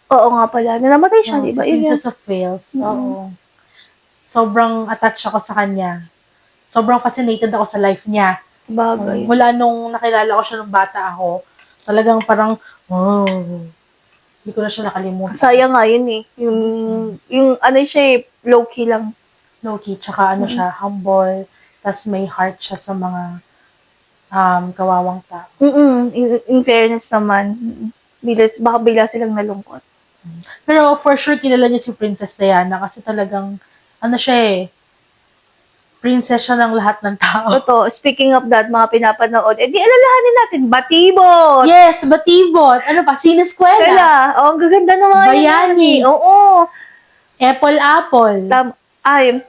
Oo nga pala. Namatay siya, Oh, di si ba? Yun yan. Princess of Wales. Oo. Sobrang attached ako sa kanya. Sobrang fascinated ako sa life niya. Bagay. Mula nung nakilala ko siya nung bata ako, talagang parang, wow, hindi ko na siya nakalimutan. Sayang nga yun eh. Yung ano siya eh, low-key lang. Low-key, tsaka ano siya, humble, tas may heart siya sa mga kawawang tao. In fairness naman, baka bigla silang nalungkot. Pero for sure, kilala niya si Princess Diana kasi talagang, ano siya eh, princess siya ng lahat ng tao. Totoo, speaking of that, mga pinapanood, di alalahanin natin, Batibot! Yes, Batibot. Ano pa? Sineskwela. Kaya, ang gaganda ng mga Bayani. yun. Oo. Apple. Ay,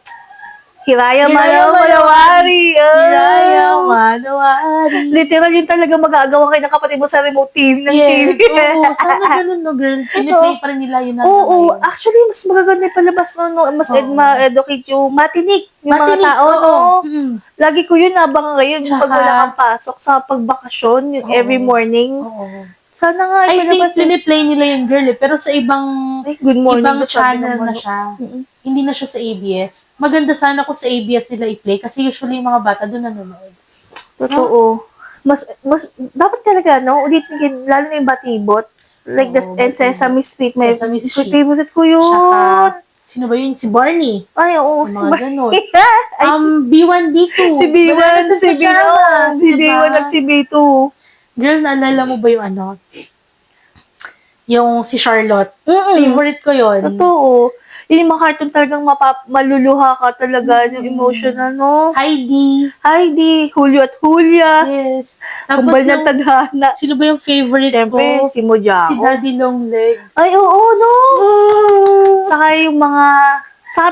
Hiraya Hiraya Manowari. Hiraya Manowari. Literal yun talaga magagawa kayo ng kapatid mo sa remote team ng Yes, TV. oo. Sana ganun, no, girl. Piniplay pa rin nila yun hanggang Oo, ngayon. actually, mas magaganda yung palabas no, mas Oo. ma-educate yung matinik, yung mga Matinik, tao. oo. No? Lagi ko yun nabangan ngayon, yung pag Tsaka- wala kang pasok sa pagbakasyon, yung Oo. every morning. Oo. Sana nga, I think palabas yun. piniplay nila yung girl eh. Pero sa ibang Ay, good morning. ibang Ba't sabi channel naman, na siya. Mm-mm. Hindi na siya sa ABS. Maganda sana kung sa ABS nila i-play kasi usually yung mga bata doon nanonood. Totoo. Mas, dapat talaga, no? Ulitin, lalo na yung Batibot. Like Oo, and Sesame Street, may Sesame Street. favorite ko yun. Tsaka, sino ba yun? Si Barney. Ay, oo. Yung mga ganun. Ay, B1, B2. si B1, Bananas and si B2, Pajamas, si diba? B1 at si B2. Girl, naalala mo ba yung ano? Yung si Charlotte. Mm-mm. Favorite ko yun. Totoo. Yung mga cartoon talagang maluluha ka talaga, yung emotional, no? Heidi, Julio at Julia, Yes. Tapos Kumbal ng yung, Tadhana. sino ba yung favorite Siyempre, ko? si Mojako. Si Daddy Longlegs. Ay, oo, no? Saka yung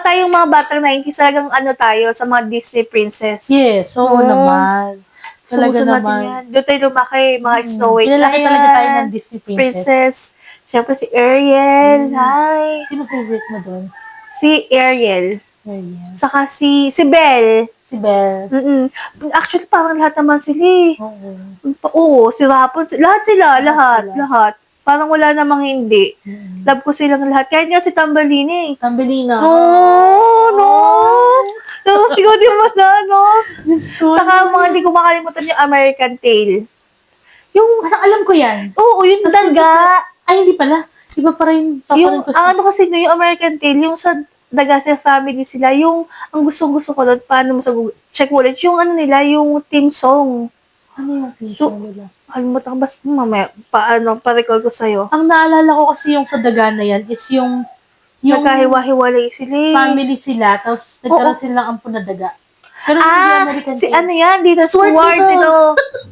tayong mga batang 90s, talagang ano tayo, sa mga Disney princess. Yes, oo naman. Talaga Susunod natin naman. yan. Doon tayo lumaki, mga Snow White. Pinalaki na talaga tayo yan. ng Disney princess. Siyempre si Ariel. Yes. Hi. Sino favorite mo doon? Si Ariel. Ariel. Saka si Belle. Si Belle. Actually, parang lahat naman sila eh. Oo. Oo, si Rapunzel. Lahat sila. Lahat Lahat. Parang wala namang hindi. Love ko silang lahat. Kahit nga si Tambelina eh. Tambelina. No. Ikaw di mo na, no? Saka mga hindi ko makalimutan yung American Tail. Yung, Parang alam ko yan. oo, yung Sa daga. Ay, hindi pala. Iba pa rin. Yung, ano kasi no, yung American Tail, yung sa daga sa family sila, yung, ang gusto ko doon, paano mo sa Google, check mo ulit, yung ano nila, yung team song. Ano yung So, nila? Kalimutan ko, basta mamaya, pa-recall ko sa'yo. Ang naalala ko kasi yung sa daga na yan is yung Nagkahiwa-hiwalay sila eh. family sila, tapos nagkaroon sila ng ampun na daga. Pero hindi American si Tail. ano yan, dito, Sword Sword dito. dito.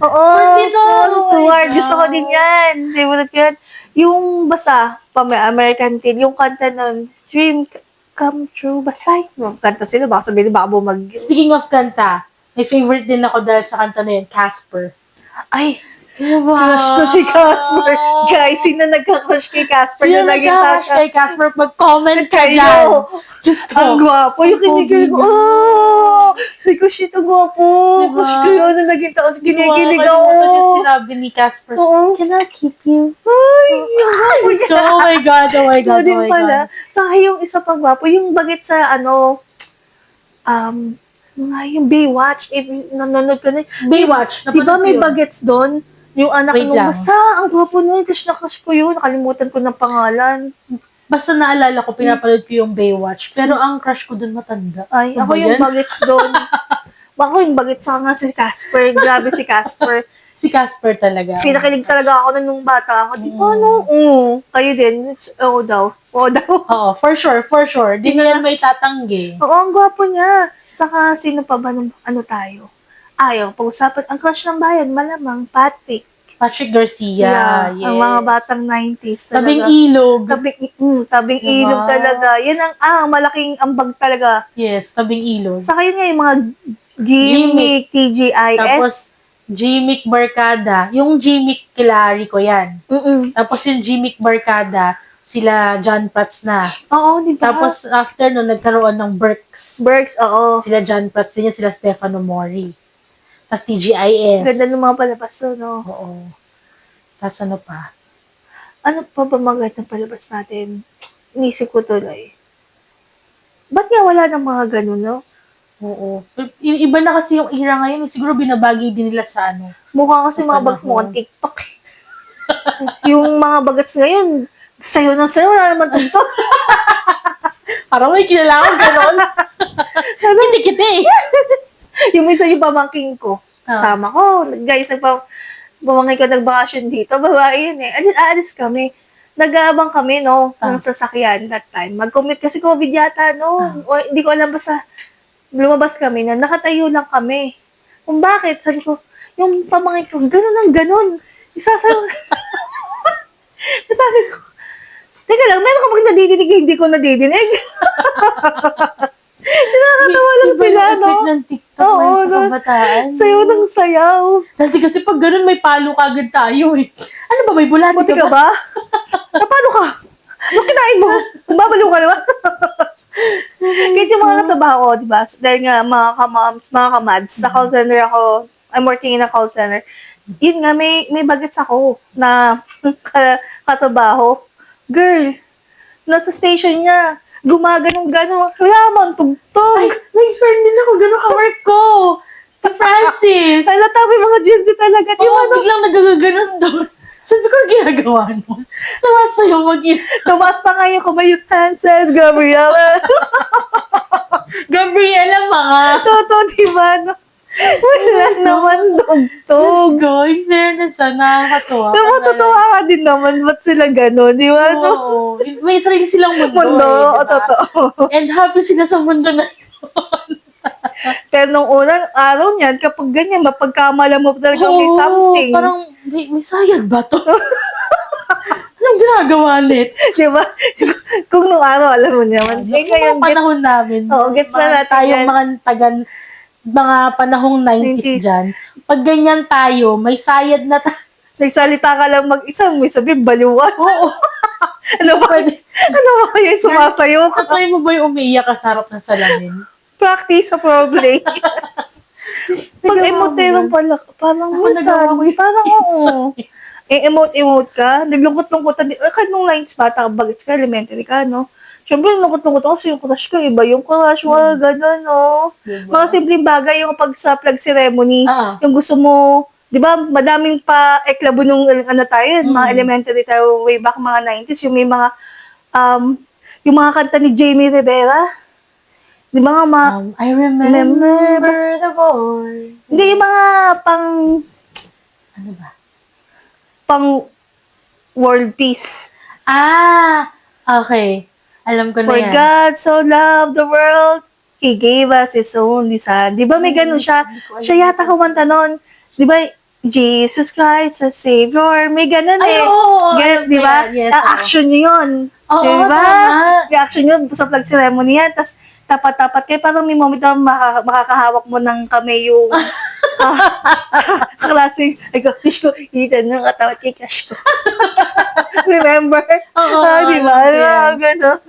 Oo, dito. Sword, Oh my gusto ko God. din yan. Favorite ko yan. Yung basta, American Tail, yung kanta nun, Dream Come True, basta yung kanta sila, baka sabihin, baka bumag. Speaking of kanta, may favorite din ako dahil sa kanta na yun, Casper. Ay, Diba? crush ko si Casper. Guys, sino nagka-crush kay Casper Sino na naging nagka-crush Tasha? kay Casper? Mag-comment ka Kayo. dyan. Diyos ko. Ang gwapo. Yung kinikilig ko. Oh! Sabi ko, shit, ang gwapo. Diba? Crush ko yun na naging taos. Kinikilig Diba? Kalimutan yung ako. sinabi ni Casper. Oo. Can I keep you? Ay, yung gwapo Diyos ko, oh my God, oh my God, Ikaw din oh my pala. God. Saka yung isa pang gwapo, yung bagit sa yung Baywatch, if nanonood ka na. Baywatch. Di ba napanood ko may yun. bagets doon? Yung anak Wait nung lang. basta, ang gwapo nun, crush na crush ko yun. Nakalimutan ko ng pangalan. Basta naalala ko, pinapanood ko yung Baywatch. Pero ang crush ko dun matanda. Ay, Ano ako ba yung yan? bagets doon. Ako yung bagets sa nga si Casper. Grabe si Casper. Si Casper talaga. Pinakilig talaga ako nung bata ako. Di ba, no? Kayo din. Oo daw. Oo, for sure, for sure. Di na yan may tatanggi. Oo, ang gwapo niya. Saka, sino pa ba nung tayo? Ayaw, pag-usapan. Ang crush ng bayan, malamang, Patrick. Patrick Garcia, yes. Ang mga batang 90s talaga. Tabing ilog. Tabing Diba? ilog talaga. Yan ang malaking ambag talaga. Yes, tabing ilog. Saka yun nga yung mga gimmick, TGIS. Tapos, Jimmick Barkada. Yung Jimmick Kilari ko yan. Tapos yung Jimmick Barkada, sila John Prats na. Oo, di ba? Tapos, after nun, nagkaroon ng Berks. Berks, oo. Sila John Prats din yan, sila Stefano Mori. Tapos TGIS. Ganda ng mga palabas doon, no? Oo. Tapos ano pa? Ano pa ba mga ng palabas natin? Inisip ko tuloy. Ba't nga wala ng mga ganun, no? Oo. Iba na kasi yung era ngayon. Siguro binabagi din nila sa ano. Mukha kasi Sa mga bagets panahon. mo TikTok. Yung mga bagets ngayon, sayo na sayo, wala naman tugtog. Parang may kilala akong gano'n. Kiti-kiti eh. Yung isa yung pamangking ko. Sama ko. Guys, pamangkin ko nagbakasyon dito. Babae yun eh. Alis kami. Nag-aabang kami, no? Ng sasakyan that time. Mag-commute kasi COVID yata, no? O, hindi ko alam basta lumabas kami na nakatayo lang kami. Kung bakit? Sabi ko, yung pamangkin ko, gano'n ang gano'n. Isasayo. Sabi ko, teka lang, meron ka bang nadidinig hindi ko nadidinig? Nakakatawa lang Iba sila, yung no? effect ng TikTok Oo, ngayon sa no? kabataan. Sayo ng sayaw. Dati kasi pag ganun, may palo kagad tayo eh. Ano ba, may bulati Buti ka ka ba? ba? Paano ka? Anong kinain mo? Babaliw ka naman. Kahit yung mga katrabaho, di ba? Dahil nga, mga ka-moms, mga ka-mads, sa call center ako, I'm working in a call center. Yun nga, may bagets ako na katrabaho. Girl, nasa station niya, gumaganong-ganon. Wala man, tugtog. Ay, may friend din ako, ganun ka-work ko. Si Francis. Halata, may mga Gen Z talaga. Di ba, Oo, biglang nagagaganon doon. Sabi ko, ginagawa mo. Sawa-sayo mag-is. tumaas pa nga yung kumayot Hansen, Gabriela. Gabriela, mga. Totoo, di ba? No? Wala naman tugtog. Let's go. In fairness, nakakatuwa. Totoo ka din naman. Ba't sila gano'n? Di ba? No? Oo. May sarili silang mundo. Mundo, eh, o diba? totoo. And happy sila sa mundo na Pero nung unang araw niyan, kapag ganyan, mapagkamala mo talaga may Oo, something. parang, may sayag ba to? Anong ginagawa ulit? Di ba? Kung nung araw, alam mo naman. Eh, ngayon, Yung mga panahon namin. Oo, gets na mga natin tayong yan. mga panahong 90s 90s. dyan. Pag ganyan tayo, may sayad na tayo. nagsalita ka lang mag-isa, may sabihin, baliwan. Oo. Ano ba? Ano ba kaya yung sumasayo ka? Katry mo ba yung umiiyak ka sa harap ng salamin? Practice sa problem. Pag emote pala, parang Ako nagawa ko yun. parang oo. Emote ka, naglungkot-lungkotan din. Kahit nung 9s bata, bagets ka, elementary ka, no? Siyempre, lungkot-lungkot ako kasi yung crush ko, iba yung crush, mga gano'n, no? Diba? Mga simpleng bagay yung pag sa flag ceremony, Oo. yung gusto mo, di ba, madaming pa eklabo nung ano tayo, mga elementary tayo way back mga 90s, yung may mga, yung mga kanta ni Jamie Rivera, di ba nga mga, I remember the boy. hindi yung mga Ano ba? pang world peace. Ah! Okay. Alam ko na For yan. God so loved the world, He gave us His only Son. Di ba may ganun siya? Siya yata kumanta nun. Di ba, Jesus Christ, the Savior. May ganun Ay, eh. oo. Ganun, di ba? Yes, Action nyo yun. Oo, Di ba? tama. Reaction nyo sa flag ceremony yan. Tapos, tapat-tapat kayo. Parang may moment na makakahawak mo ng kamay yung klaseng, ay ko, Kish ko, itan ng katawat kay Cash ko. Remember? Oo, Di ba? alam ko yan. Ganun.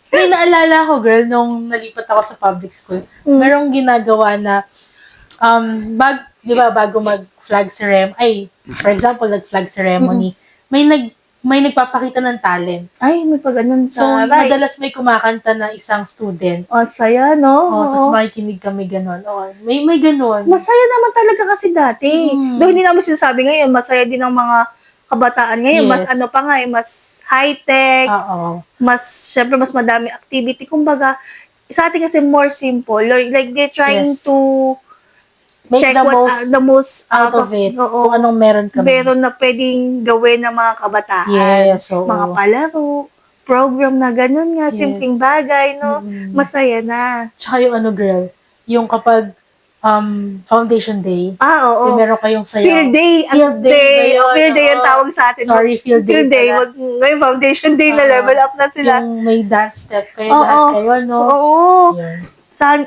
May naalala ko, girl, nung nalipat ako sa public school. Merong ginagawa na, di ba, bago mag-flag ceremony, for example, nag-flag ceremony, may nagpapakita ng talent. Ay, may pa ganun So, madalas may kumakanta na isang student. Oh, saya, no? Oh, tapos makikinig kami ganon. Oh, may ganon. Masaya naman talaga kasi dati. Though hindi naman sinasabi ngayon, masaya din ang mga kabataan ngayon. Yes. Mas ano pa nga, mas high-tech, Oo. syempre mas madami activity. Kumbaga, sa atin kasi more simple. Like they're trying Yes. to Make check the what most out of it. Oo. Kung anong meron kami. Meron na pwedeng gawin ng mga kabataan. Yes, oo. Mga palaro, program na ganun nga, Yes. simpleng bagay, no? Mm-mm. Masaya na. Tsaka yung ano, girl, yung kapag foundation day, Oo. yung meron kayong sayaw. Field day. Field day ba yun? Field day ang Oo. tawag sa atin. Sorry, field day pala. Ngayon, foundation day na Oo. level up na sila. Yung may dance step kayo, Oo. lahat kayo, no? Oo. Yun. Saan,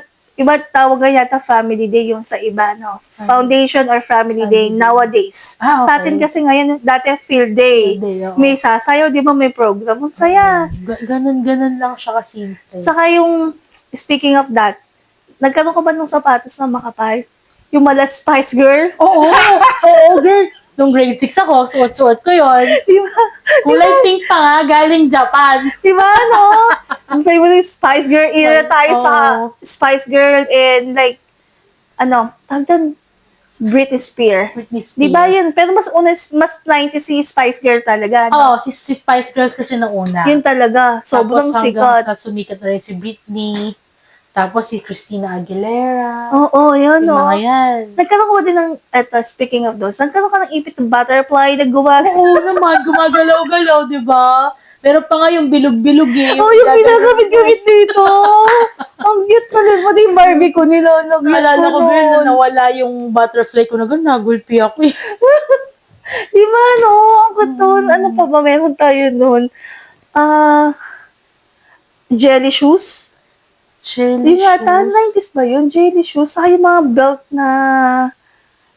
Iba tawag nga yata family day yung sa iba, no? Foundation or family day Family day. nowadays. Ah, okay. Sa atin kasi ngayon, dati field day. Field day, oo. May sasayaw, di ba may program? Ang saya. Ganun lang siya kasimple. Saka yung, speaking of that, nagkaroon ka ba ng sapatos na makapal? Yung mala Spice Girl? Oo, oo, girl. Nung grade 6 ako, suot-suot ko yun. Di ba? Kulay pink pa nga, galing Japan. Di ba, no? Ang favorite Spice Girl era tayo sa Oo. Spice Girl and like, tawag doon, Britney Spears. Britney Spears. Di ba yun? Pero mas 90 si Spice Girl talaga. Oo, si Spice Girls kasi nauna. Yun talaga. Sobrang Tapos hanggang sikat. sa sumikat na rin si Britney. Tapos si Christina Aguilera. Oo, yun, Yung no? mga yan. Nagkaroon ko ba din ng, speaking of those, nagkaroon ka ng ipit ng butterfly, naggawa. Oo naman, gumagalaw-galaw, di ba? Pero pa nga yung bilog-bilog eh. Oh, yung ginagamit-gamit dito. Ang cute pala. Pati yung Barbie ko, nilalagyan ko Naalala ko, girl, na noon. nawala yung butterfly ko na gano'n, nagulpi ako eh. Di ba, no? Ang kuton. Ano pa ba? Meron tayo noon. Jelly shoes. Jelly Yung yata, shoes. 90s ba yun? Jelly shoes. Saka yung mga belt na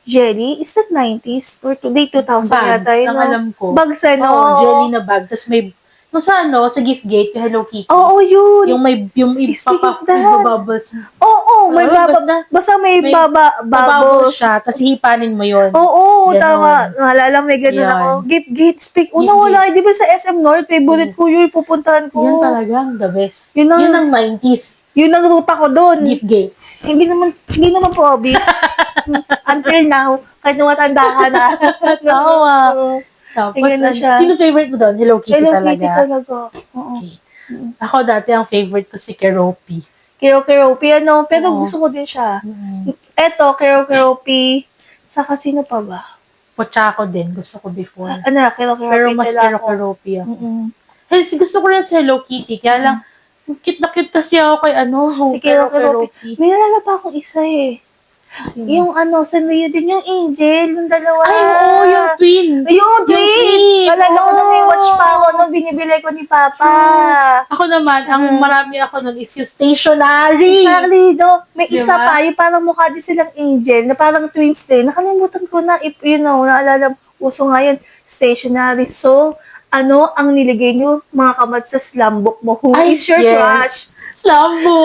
jelly. Is that 90s? Or late 2000 yata Bags, yun, ang no? alam ko. Bags, ano? Oo, jelly na bag. Tapos may, no sa ano, sa gift gate, yung Hello Kitty. Oo, yun. Yung Speaking of that. ibabubbles. Oo, may Oo, basta may may bubbles. Babubbles siya, tapos hihipanin mo yun. Oo, Ganon. tama. Naalala, may ganun Yan. ako. Gift gate, speak. Gift Wala, gate. di ba sa SM North, favorite Yes. ko yun, pupuntahan ko. Yan talagang the best. Yun ang- Yun ang 90s. Yun ang ruta ko doon. Gift gate. Hindi naman po obvious. Until now, kahit matanda ka na. Tama. Oo. Tapos, Ganun siya. sino favorite mo doon? Hello Kitty Hello talaga. Kitty talaga. Oo. Okay. Ako dati ang favorite ko si Keroppi. Kero-Keropi, pero Oo. gusto ko din siya. Eto, Kero-Keropi. Saka sino pa ba? Pochako din, gusto ko before. Kero-Keropi Pero mas talaga ako. Keroppi ako. Mm-mm. Gusto ko rin sa Hello Kitty, kaya lang, cute na cute kasi ako kay Si Kero-Keropi. May nalala pa akong isa eh. Yung Sanrio din yung Angel, yung dalawa. Ay, oo, yung twin. Yung twin! Alala ko na may Oo. watch pa ako nung binibili ko ni Papa. Ako naman, ang marami ako nun is yung stationery. Exactly, no? May Diba? isa pa, yung parang mukha din silang Angel, na parang twins din. Nakalimutan ko na, if naalala, uso nga yun, stationery. So, ang niligay nyo, mga kamad sa slumbook mo? Who Ay, is your yes. crush? Slambo!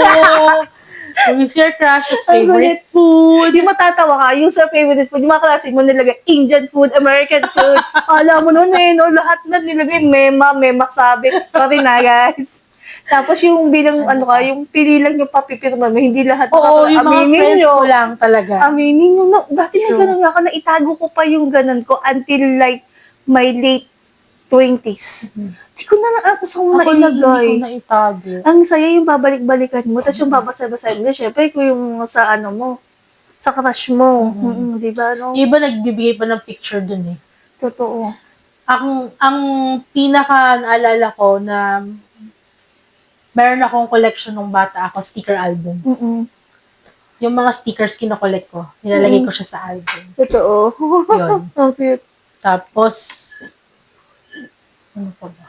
Who is your crush's Ang favorite gulit. food? Hindi matatawa ka, yung sa favorite food, yung mga klase mo nilagay, Indian food, American food. Alam mo nun no? Lahat na nilagay, mema sabi. Sorry na, guys. Tapos yung bilang, yung pili lang yung papipirma mo, hindi lahat Oo, yung mga aminin friends nyo. ko lang talaga. Aminin nyo. No, dati may True. ganun nga ako, naitago ko pa yung ganun ko until like my late 20s. Hindi ko na ako sa Ako lang hindi nailagay. ko naitago. Ang saya yung babalik-balikan mo, tapos yung babasa-basahin mo, syempre, kung yung sa mo, sa crush mo. Di ba, no? Yung iba nagbibigay pa ng picture dun eh. Totoo. Ang pinaka naalala ko na meron akong collection nung bata ako, sticker album. Yung mga stickers kinokollect ko, nilalagay ko siya sa album. Totoo. Yun. Okay. Tapos, ano pa ba?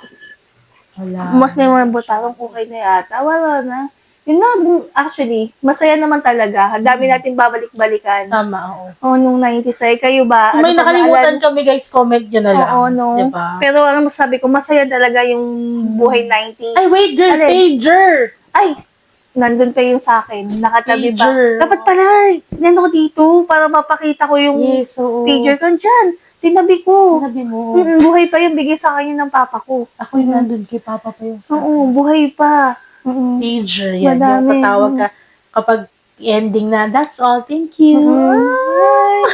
Wala. Mas memorable parang okay na yata. Wala na. Yun na, actually, masaya naman talaga. Ang dami natin babalik-balikan. Tama, oo. Nung 90s ay kayo ba? Kung may Ano pa nakalimutan kami guys, comment nyo na lang. Oo, no. Diba? Pero masabi ko, masaya talaga yung buhay 90s. Ay, wait girl, Alin? pager! Ay, nandun pa yung sa akin. Nakatabi ba? Pager. Dapat pala, nandun ko dito para mapakita ko yung Yes, oo. pager ko dyan. Tinabi ko. Sinabi mo. Buhay pa yung bigay sa kanya ng papa ko. Ako yung nandun kay Papa pa yung sa Oo, buhay pa. pager. Yan, Madami. yung patawag ka kapag ending na, that's all, thank you. Bye.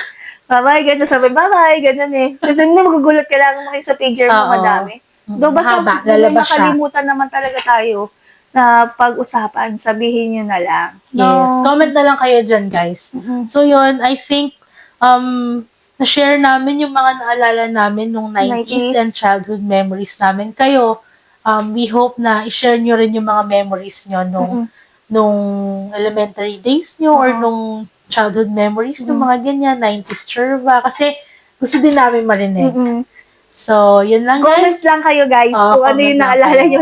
Bye-bye, ganun sabi, bye-bye, ganun eh. Kasi hindi magugulat ka lang sa figure mo, Oo. madami. Though basta Mahaba, may lalabas siya. nakalimutan naman talaga tayo na pag-usapan, sabihin nyo na lang. Yes. Comment na lang kayo dyan, guys. So, yun, I think, na-share namin yung mga naalala namin nung 90s 90s. and childhood memories namin. Kayo, we hope na i-share nyo rin yung mga memories nyo nung elementary days nyo or nung childhood memories nung mga ganyan, 90s churva. Kasi gusto din namin marinig. So, yun lang, Comments guys. lang kayo, guys, kung ano comment yung lang naalala kayo. nyo.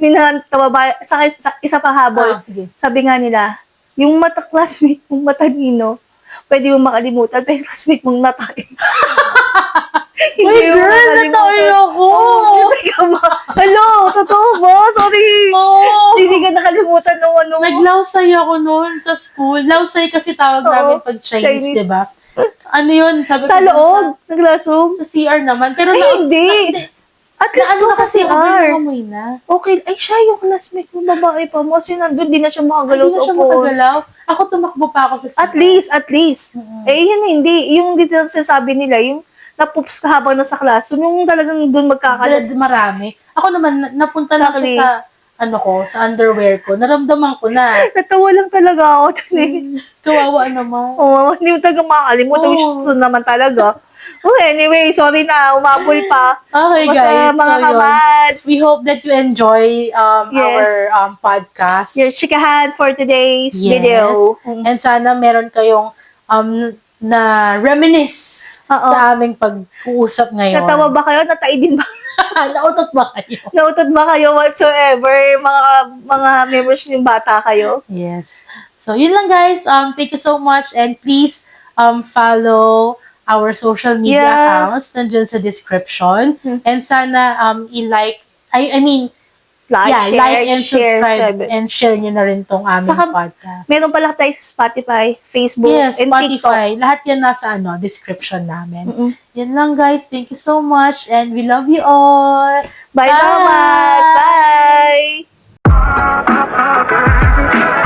May natawa ba? Sa isa pang habol. Sige. Sabi nga nila, yung classmate mong matalino, pwede mong makalimutan, pero yung classmate mong natay. Uy, girl, natay ako! Hello, totoo ba? Sorry. Oo. Hindi ka nakalimutan ng ano. Naglausay ako noon sa school. Lausay kasi tawag Oo, namin pag Chinese, Chinese. di ba? Ano yun? Sabi Sa ko loob, naglasong. Sa CR naman. Pero Ay, hindi. At least ano ko na sa kasi, CR. amoy na. Okay, ay siya yung classmate mo, babae pa mo. Kasi nandun, di na siya Ay, makagalaw hindi na sa siya upuan. makagalaw. Ako tumakbo pa ako sa CR. At least. Mm-mm. Eh, yun hindi. Yung dito sinasabi nila, yung napoops ka habang nasa classroom, yung talagang doon magkakalat. Marami. Ako naman, napunta lang Exactly. siya sa underwear ko. Naramdaman ko na. Natawa lang talaga ako dun eh. Kawawa naman. Oo, hindi mo talaga makakalimutan. Oo. Which is true naman talaga. Oh, anyway, sorry na, umabol pa. Okay, Basta guys. mga So, yun. kamads, We hope that you enjoy Yes. our podcast. your chikahan for today's Yes. video. And sana meron kayong na reminisce Oo. sa aming pag-uusap ngayon. Natawa ba kayo? Natai din ba? Nautot ba kayo? Nautod ba kayo whatsoever? Mga members yung bata kayo? Yes. So, yun lang guys. Thank you so much and please follow our social media Yeah. accounts nandyan sa description. Hmm. And sana i-like, I mean, like and subscribe and share nyo na rin tong aming Saka, podcast. Meron pala tayo sa Spotify, Facebook, Yes, and Spotify. Lahat yan nasa description namin. TikTok. Yan lang guys. Thank you so much and we love you all. Bye, Bye! Bye! Bye!